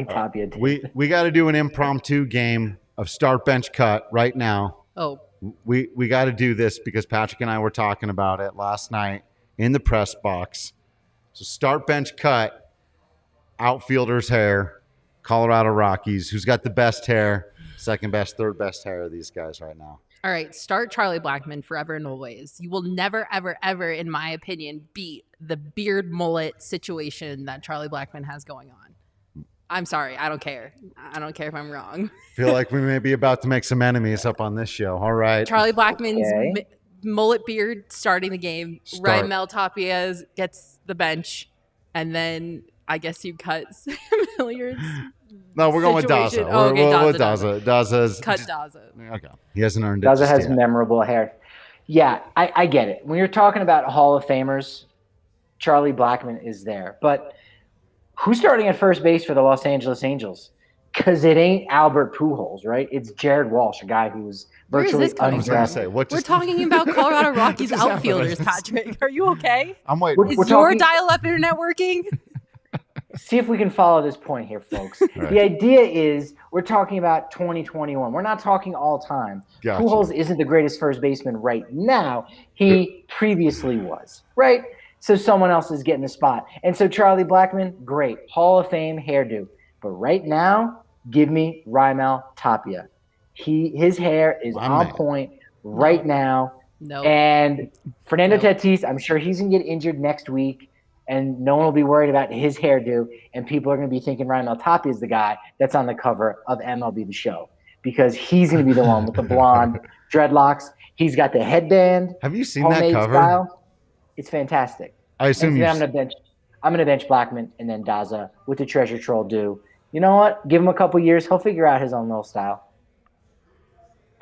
Tapia did. We got to do an impromptu game of start bench cut right now. Oh. We got to do this because Patrick and I were talking about it last night in the press box. So start bench cut, outfielder's hair, Colorado Rockies. Who's got the best hair? Second best, third best hair of these guys right now. All right, start Charlie Blackmon forever and always. You will never, ever, ever, in my opinion, beat the beard mullet situation that Charlie Blackmon has going on. I'm sorry. I don't care. I don't care if I'm wrong. Feel like we may be about to make some enemies up on this show. All right. Charlie Blackmon's mullet beard starting the game. Rymel Tapia gets the bench. And then I guess you cut Sam Hilliard's No, we're going with Daza. Oh, okay, we're with Daza. Daza's cut Daza. Okay. He hasn't earned it. Daza has memorable hair. Yeah, I get it. When you're talking about Hall of Famers, Charlie Blackmon is there. But who's starting at first base for the Los Angeles Angels? Because it ain't Albert Pujols, right? It's Jared Walsh, a guy who's virtually undrafted. We're talking about Colorado Rockies outfielders, Patrick. Are you okay? I'm waiting. Is your dial-up internet working? See if we can follow this point here, folks. Right. The idea is we're talking about 2021. We're not talking all time. Gotcha. Pujols isn't the greatest first baseman right now. He previously was, right? So someone else is getting the spot. And so Charlie Blackmon, great. Hall of Fame hairdo. But right now, give me Rymel Tapia. His hair is on point right now. No. And Fernando Tatis, I'm sure he's going to get injured next week, and no one will be worried about his hairdo, and people are going to be thinking Rymel Tapia is the guy that's on the cover of MLB The Show because he's going to be the one with the blonde dreadlocks. He's got the headband. Have you seen that cover? Style. It's fantastic. I assume I'm going to bench Blackmon and then Daza with the treasure troll do. You know what? Give him a couple years. He'll figure out his own little style.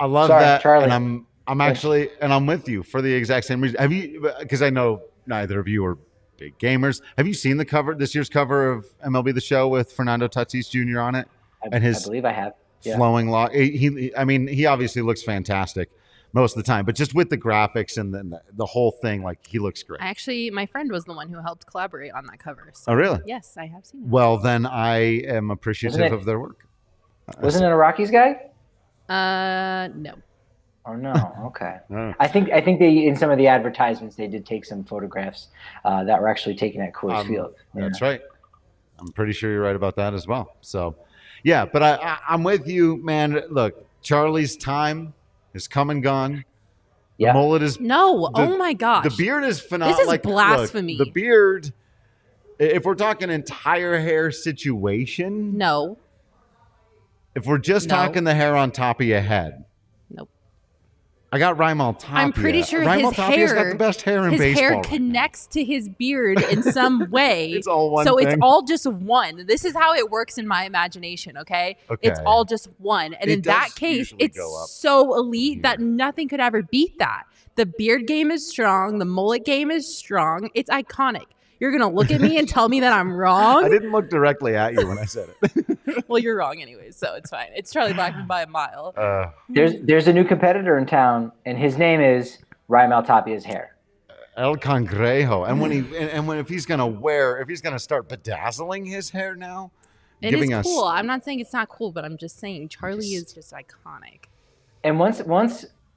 I love that, Charlie. And I'm actually, and I'm with you for the exact same reason. Have you? Because I know neither of you are big gamers. Have you seen the cover, this year's cover of MLB The Show with Fernando Tatis Jr. on it? I believe I have. Flowing lock. He obviously looks fantastic most of the time, but just with the graphics and the whole thing, like, he looks great. Actually, my friend was the one who helped collaborate on that cover. So, oh, really? Yes, I have seen it. Well, then I am appreciative of their work. Wasn't it a Rockies guy? No. Oh, no. Okay. I think they, in some of the advertisements, they did take some photographs that were actually taken at Coors Field. That's right. I'm pretty sure you're right about that as well. So, yeah, but I'm with you, man. Look, Charlie's time is come and gone. The mullet is oh my gosh. The beard is phenomenal. This is blasphemy. Look, the beard, if we're talking entire hair situation. No. If we're just talking the hair on top of your head. Nope. I got Rymel Tapia. I'm pretty sure Rymel his Tapia's hair, got the best hair in his baseball. hair right connects to his beard in some way. It's all one so thing. It's all just one. This is how it works in my imagination, okay? It's all just one. And in that case, it's so elite that nothing could ever beat that. The beard game is strong. The mullet game is strong. It's iconic. You're going to look at me and tell me that I'm wrong? I didn't look directly at you when I said it. Well, you're wrong anyways, so it's fine. It's Charlie Blackmon by a mile. There's a new competitor in town, and his name is Rymel Tapia's hair. El Cangrejo. And if he's gonna start bedazzling his hair now, it is cool. I'm not saying it's not cool, but I'm just saying Charlie is just iconic. And once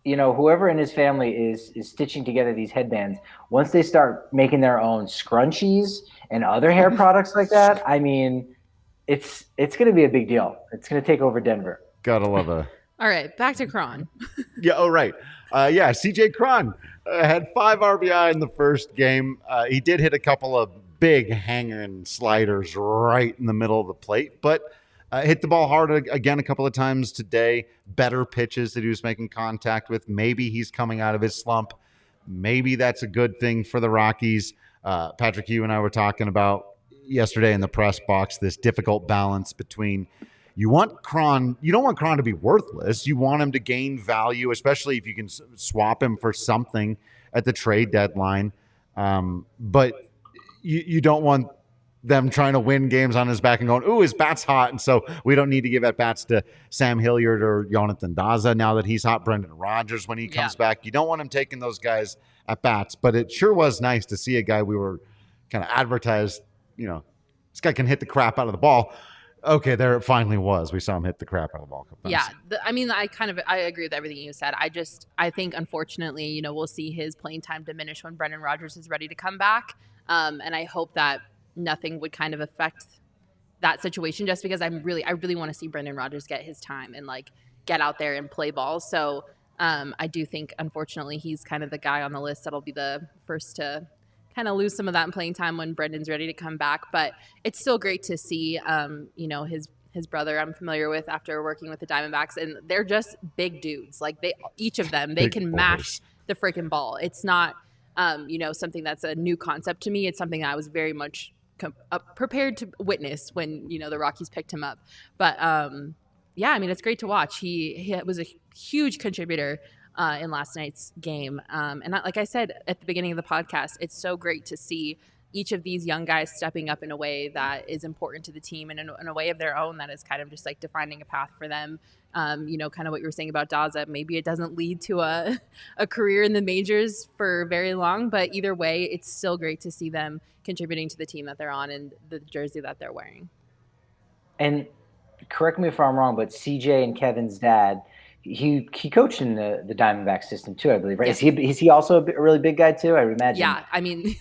whoever in his family is stitching together these headbands, once they start making their own scrunchies and other hair products like that, I mean, it's going to be a big deal. It's going to take over Denver. Gotta love a. All right, back to Cron. Yeah. Oh, right. CJ Cron had 5 RBI in the first game. He did hit a couple of big hanging sliders right in the middle of the plate, but hit the ball hard again a couple of times today. Better pitches that he was making contact with. Maybe he's coming out of his slump. Maybe that's a good thing for the Rockies. Patrick, you and I were talking about yesterday in the press box, this difficult balance between you don't want Cron to be worthless. You want him to gain value, especially if you can swap him for something at the trade deadline. But you don't want them trying to win games on his back and going, ooh, his bat's hot, and so we don't need to give at-bats to Sam Hilliard or Jonathan Daza now that he's hot, Brendan Rodgers when he comes back. You don't want him taking those guys at-bats, but it sure was nice to see a guy we were kind of advertised, this guy can hit the crap out of the ball. Okay, there it finally was. We saw him hit the crap out of the ball. Yeah, I agree with everything you said. I think, unfortunately, we'll see his playing time diminish when Brendan Rodgers is ready to come back, and I hope that nothing would kind of affect that situation, just because I really want to see Brendan Rodgers get his time and get out there and play ball. So I do think, unfortunately, he's kind of the guy on the list that'll be the first to kind of lose some of that in playing time when Brendan's ready to come back. But it's still great to see, his brother I'm familiar with after working with the Diamondbacks, and they're just big dudes. Each of them, they can mash the freaking ball. It's not, something that's a new concept to me. It's something that I was very much prepared to witness when, the Rockies picked him up. But it's great to watch. He was a huge contributor in last night's game. And like I said at the beginning of the podcast, it's so great to see each of these young guys stepping up in a way that is important to the team and in a way of their own that is kind of just defining a path for them. Kind of what you were saying about Daza, maybe it doesn't lead to a career in the majors for very long, but either way, it's still great to see them contributing to the team that they're on and the jersey that they're wearing. And correct me if I'm wrong, but CJ and Kevin's dad, he coached in the Diamondback system too, I believe, right? Yes. Is he also a really big guy too? I would imagine. Yeah, I mean,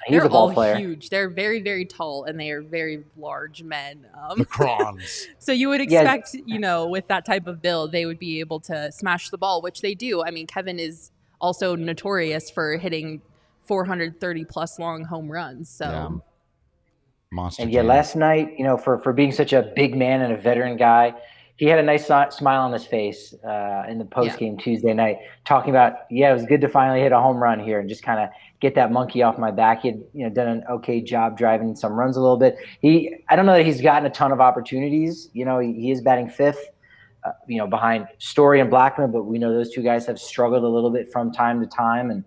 they're all huge. They're very, very tall, and they are very large men. The Crons. So you would expect, with that type of build, they would be able to smash the ball, which they do. I mean, Kevin is also notorious for hitting 430-plus long home runs. So. Yeah. Monster. And last night, for being such a big man and a veteran guy, he had a nice smile on his face in the postgame Tuesday night, talking about, it was good to finally hit a home run here and just kind of get that monkey off my back. He had done an okay job driving some runs a little bit. I don't know that he's gotten a ton of opportunities. He is batting fifth, behind Story and Blackmon, but we know those two guys have struggled a little bit from time to time and,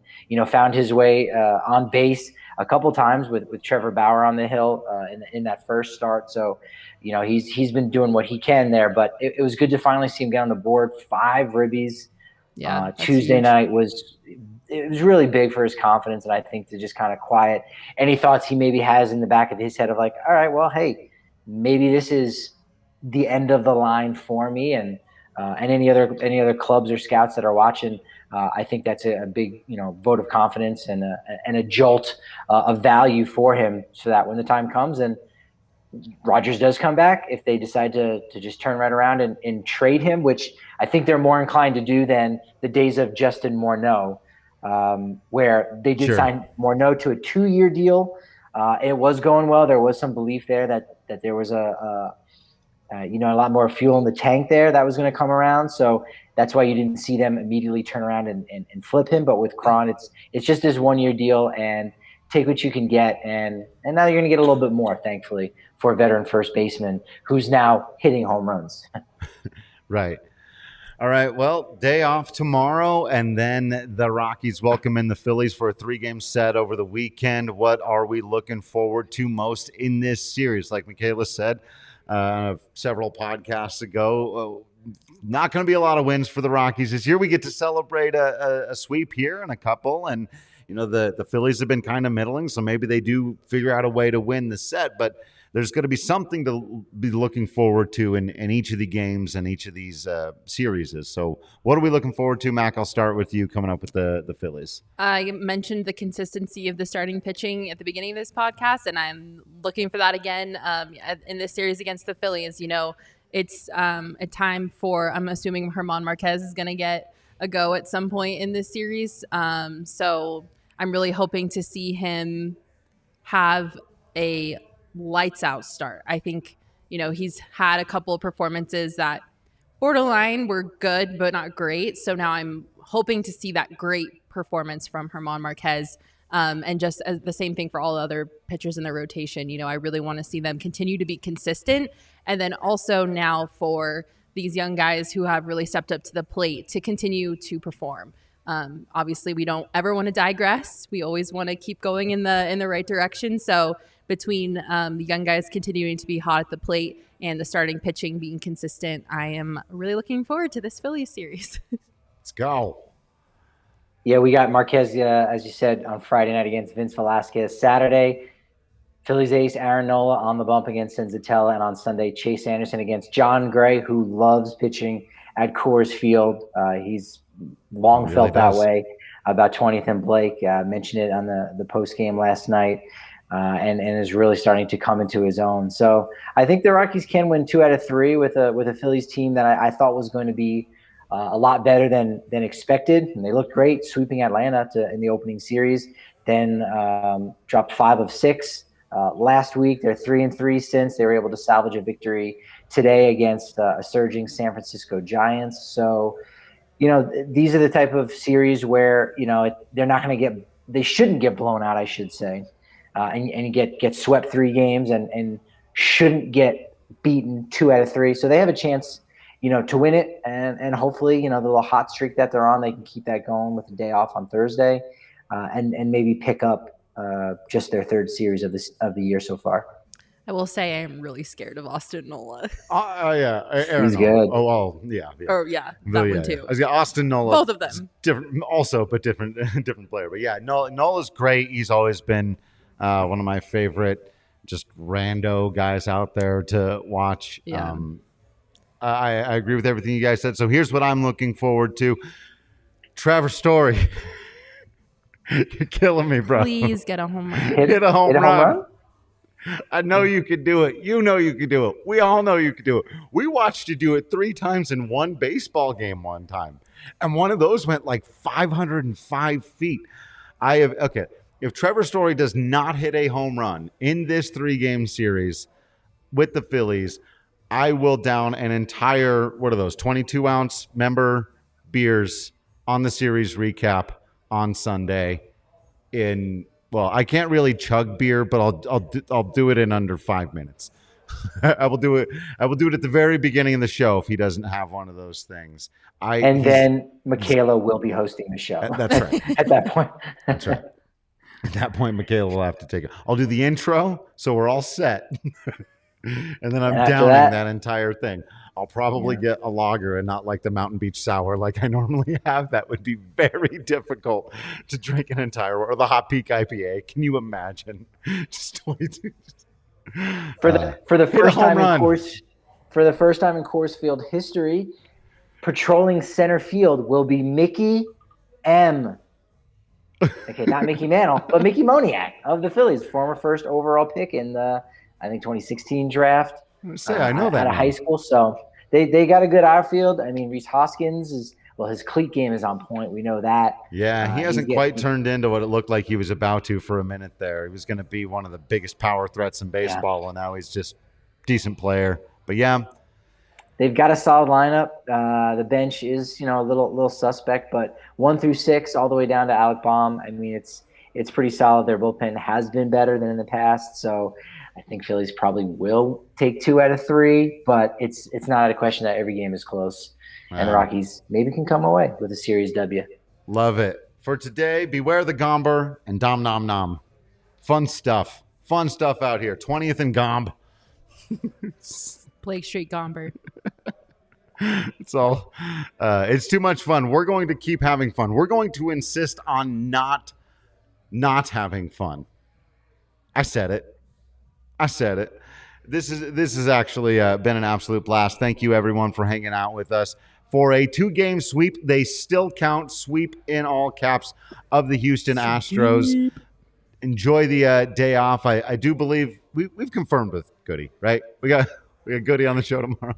found his way on base a couple times with Trevor Bauer on the hill in that first start. So, he's been doing what he can there, but it was good to finally see him get on the board. 5 ribbies. Yeah, Tuesday night was really big for his confidence, and I think to just kind of quiet any thoughts he maybe has in the back of his head of all right, well, hey, maybe this is the end of the line for me, and any other clubs or scouts that are watching. I think that's a big, vote of confidence and a jolt of value for him, so that when the time comes and Rodgers does come back, if they decide to just turn right around and trade him, which I think they're more inclined to do than the days of Justin Morneau, where they did sign Morneau to a 2-year deal. It was going well. There was some belief there that there was a a lot more fuel in the tank there that was going to come around. So that's why you didn't see them immediately turn around and flip him. But with Cron, it's just his 1-year deal, and take what you can get. And now you're going to get a little bit more, thankfully, for a veteran first baseman who's now hitting home runs. Right. All right, well, day off tomorrow, and then the Rockies welcome in the Phillies for a 3-game set over the weekend. What are we looking forward to most in this series? Like Makayla said several podcasts ago, not going to be a lot of wins for the Rockies this year. We get to celebrate a sweep here and a couple, and the Phillies have been kind of middling, so maybe they do figure out a way to win the set, but there's going to be something to be looking forward to in each of the games and each of these series. So what are we looking forward to, Mac? I'll start with you coming up with the Phillies. I mentioned the consistency of the starting pitching at the beginning of this podcast, and I'm looking for that again in this series against the Phillies. It's a time for, I'm assuming German Marquez is going to get a go at some point in this series. So I'm really hoping to see him have a lights out start. I think, he's had a couple of performances that borderline were good, but not great. So now I'm hoping to see that great performance from German Marquez. And just as the same thing for all other pitchers in the rotation. I really want to see them continue to be consistent. And then also now for these young guys who have really stepped up to the plate to continue to perform. Obviously, we don't ever want to digress. We always want to keep going in the right direction. So between the young guys continuing to be hot at the plate and the starting pitching being consistent, I am really looking forward to this Phillies series. Let's go. Yeah, we got Marquez, as you said, on Friday night against Vince Velasquez. Saturday, Phillies ace Aaron Nola on the bump against Senzatella. And on Sunday, Chase Anderson against John Gray, who loves pitching at Coors Field. He's long felt that way about 20th and Blake. Mentioned it on the post game last night. And is really starting to come into his own. So I think the Rockies can win 2 out of 3 with a Phillies team that I thought was going to be a lot better than expected. And they looked great, sweeping Atlanta in the opening series. Then dropped 5 of 6 last week. They're 3-3 since. They were able to salvage a victory today against a surging San Francisco Giants. So, these are the type of series where they're not going to they shouldn't get blown out, I should say. And get swept 3 games and shouldn't get beaten 2 out of 3. So they have a chance, to win it. And hopefully, the little hot streak that they're on, they can keep that going with the day off on Thursday and maybe pick up just their 3rd series of the year so far. I will say I am really scared of Austin Nola. Yeah. He's good. Oh, yeah. Oh, yeah. That one too. I was Austin Nola. Both of them. Different, also, but different player. But yeah, Nola's great. He's always been one of my favorite just rando guys out there to watch. Yeah. I agree with everything you guys said. So here's what I'm looking forward to. Trevor Story. You're killing me, bro. Please get a home run. Hit a home run. I know you could do it. You know you could do it. We all know you could do it. We watched you do it 3 times in one baseball game one time. And one of those went like 505 feet. If Trevor Story does not hit a home run in this 3-game series with the Phillies, I will down an entire, 22-ounce member beers on the series recap on Sunday. I can't really chug beer, but I'll do it in under 5 minutes. I will do it at the very beginning of the show if he doesn't have one of those things. Then Makayla will be hosting the show. That's right. At that point. That's right. At that point, Makayla will have to take it. I'll do the intro, so we're all set. And then I'm downing that entire thing. I'll probably get a lager and not like the Mountain Beach Sour like I normally have. That would be very difficult to drink an entire, or the Hot Peak IPA. Can you imagine? Just 22. For the first time in Coors Field history, patrolling center field will be Mickey M. Okay, not Mickey Mantle, but Mickey Moniak of the Phillies, former first overall pick in the 2016 draft. I know that out of high school. So they got a good outfield. I mean, Reese Hoskins his cleat game is on point. We know that. Yeah, he hasn't quite turned into what it looked like he was about to for a minute there. He was going to be one of the biggest power threats in baseball, and now he's just decent player, But yeah. They've got a solid lineup. The bench is, a little suspect, but 1 through 6, all the way down to Alec Baum. I mean, it's pretty solid. Their bullpen has been better than in the past, so I think Phillies probably will take 2 out of 3. But it's not out of question that every game is close, and the Rockies maybe can come away with a series W. Love it. For today, beware the Gomber and Dom Nom Nom. Fun stuff out here. 20th and Gomb. Blake Street Gomber. It's too much fun. We're going to keep having fun. We're going to insist on not having fun. I said it. This has actually been an absolute blast. Thank you, everyone, for hanging out with us for a 2-game sweep. They still count. Sweep in all caps of the Houston Astros. Enjoy the day off. I do believe we've confirmed with Goody, right? We got Goody on the show tomorrow.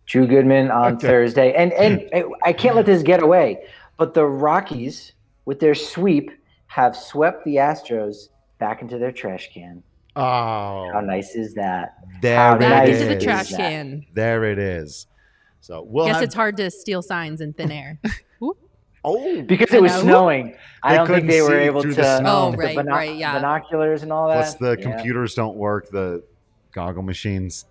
Drew Goodman on Thursday. And I can't let this get away, but the Rockies, with their sweep, have swept the Astros back into their trash can. Oh. How nice is that? Back into the trash can. There it is. So it's hard to steal signs in thin air. Because it was snowing. I don't think they were able to. Binoculars and all that. Plus the computers don't work. The goggle machines.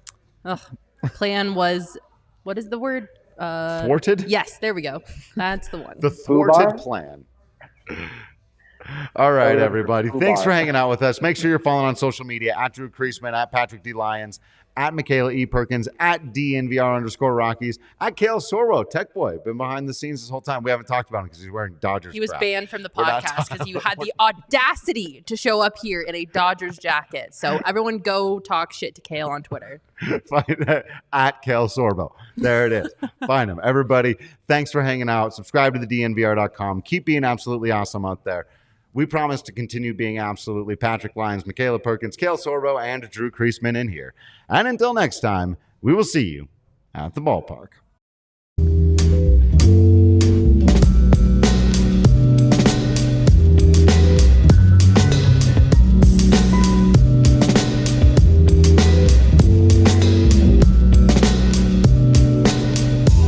Plan was, what is the word? Thwarted? Yes, there we go. That's the one. The thwarted plan. All right, everybody. Thanks for hanging out with us. Make sure you're following on social media at Drew Creasman, at Patrick D. Lyons, at Makayla E. Perkins, at DNVR_Rockies, at Kale Sorrow, Tech Boy. Been behind the scenes this whole time. We haven't talked about him because he's wearing Dodgers. He was banned from the podcast because you had the audacity to show up here in a Dodgers jacket. So everyone go talk shit to Kale on Twitter. Find at Kale Sorbo. There it is. Find him. Everybody, thanks for hanging out. Subscribe to the DNVR.com. Keep being absolutely awesome out there. We promise to continue being absolutely Patrick Lyons, Makayla Perkins, Kale Sorbo, and Drew Creasman in here. And until next time, we will see you at the ballpark.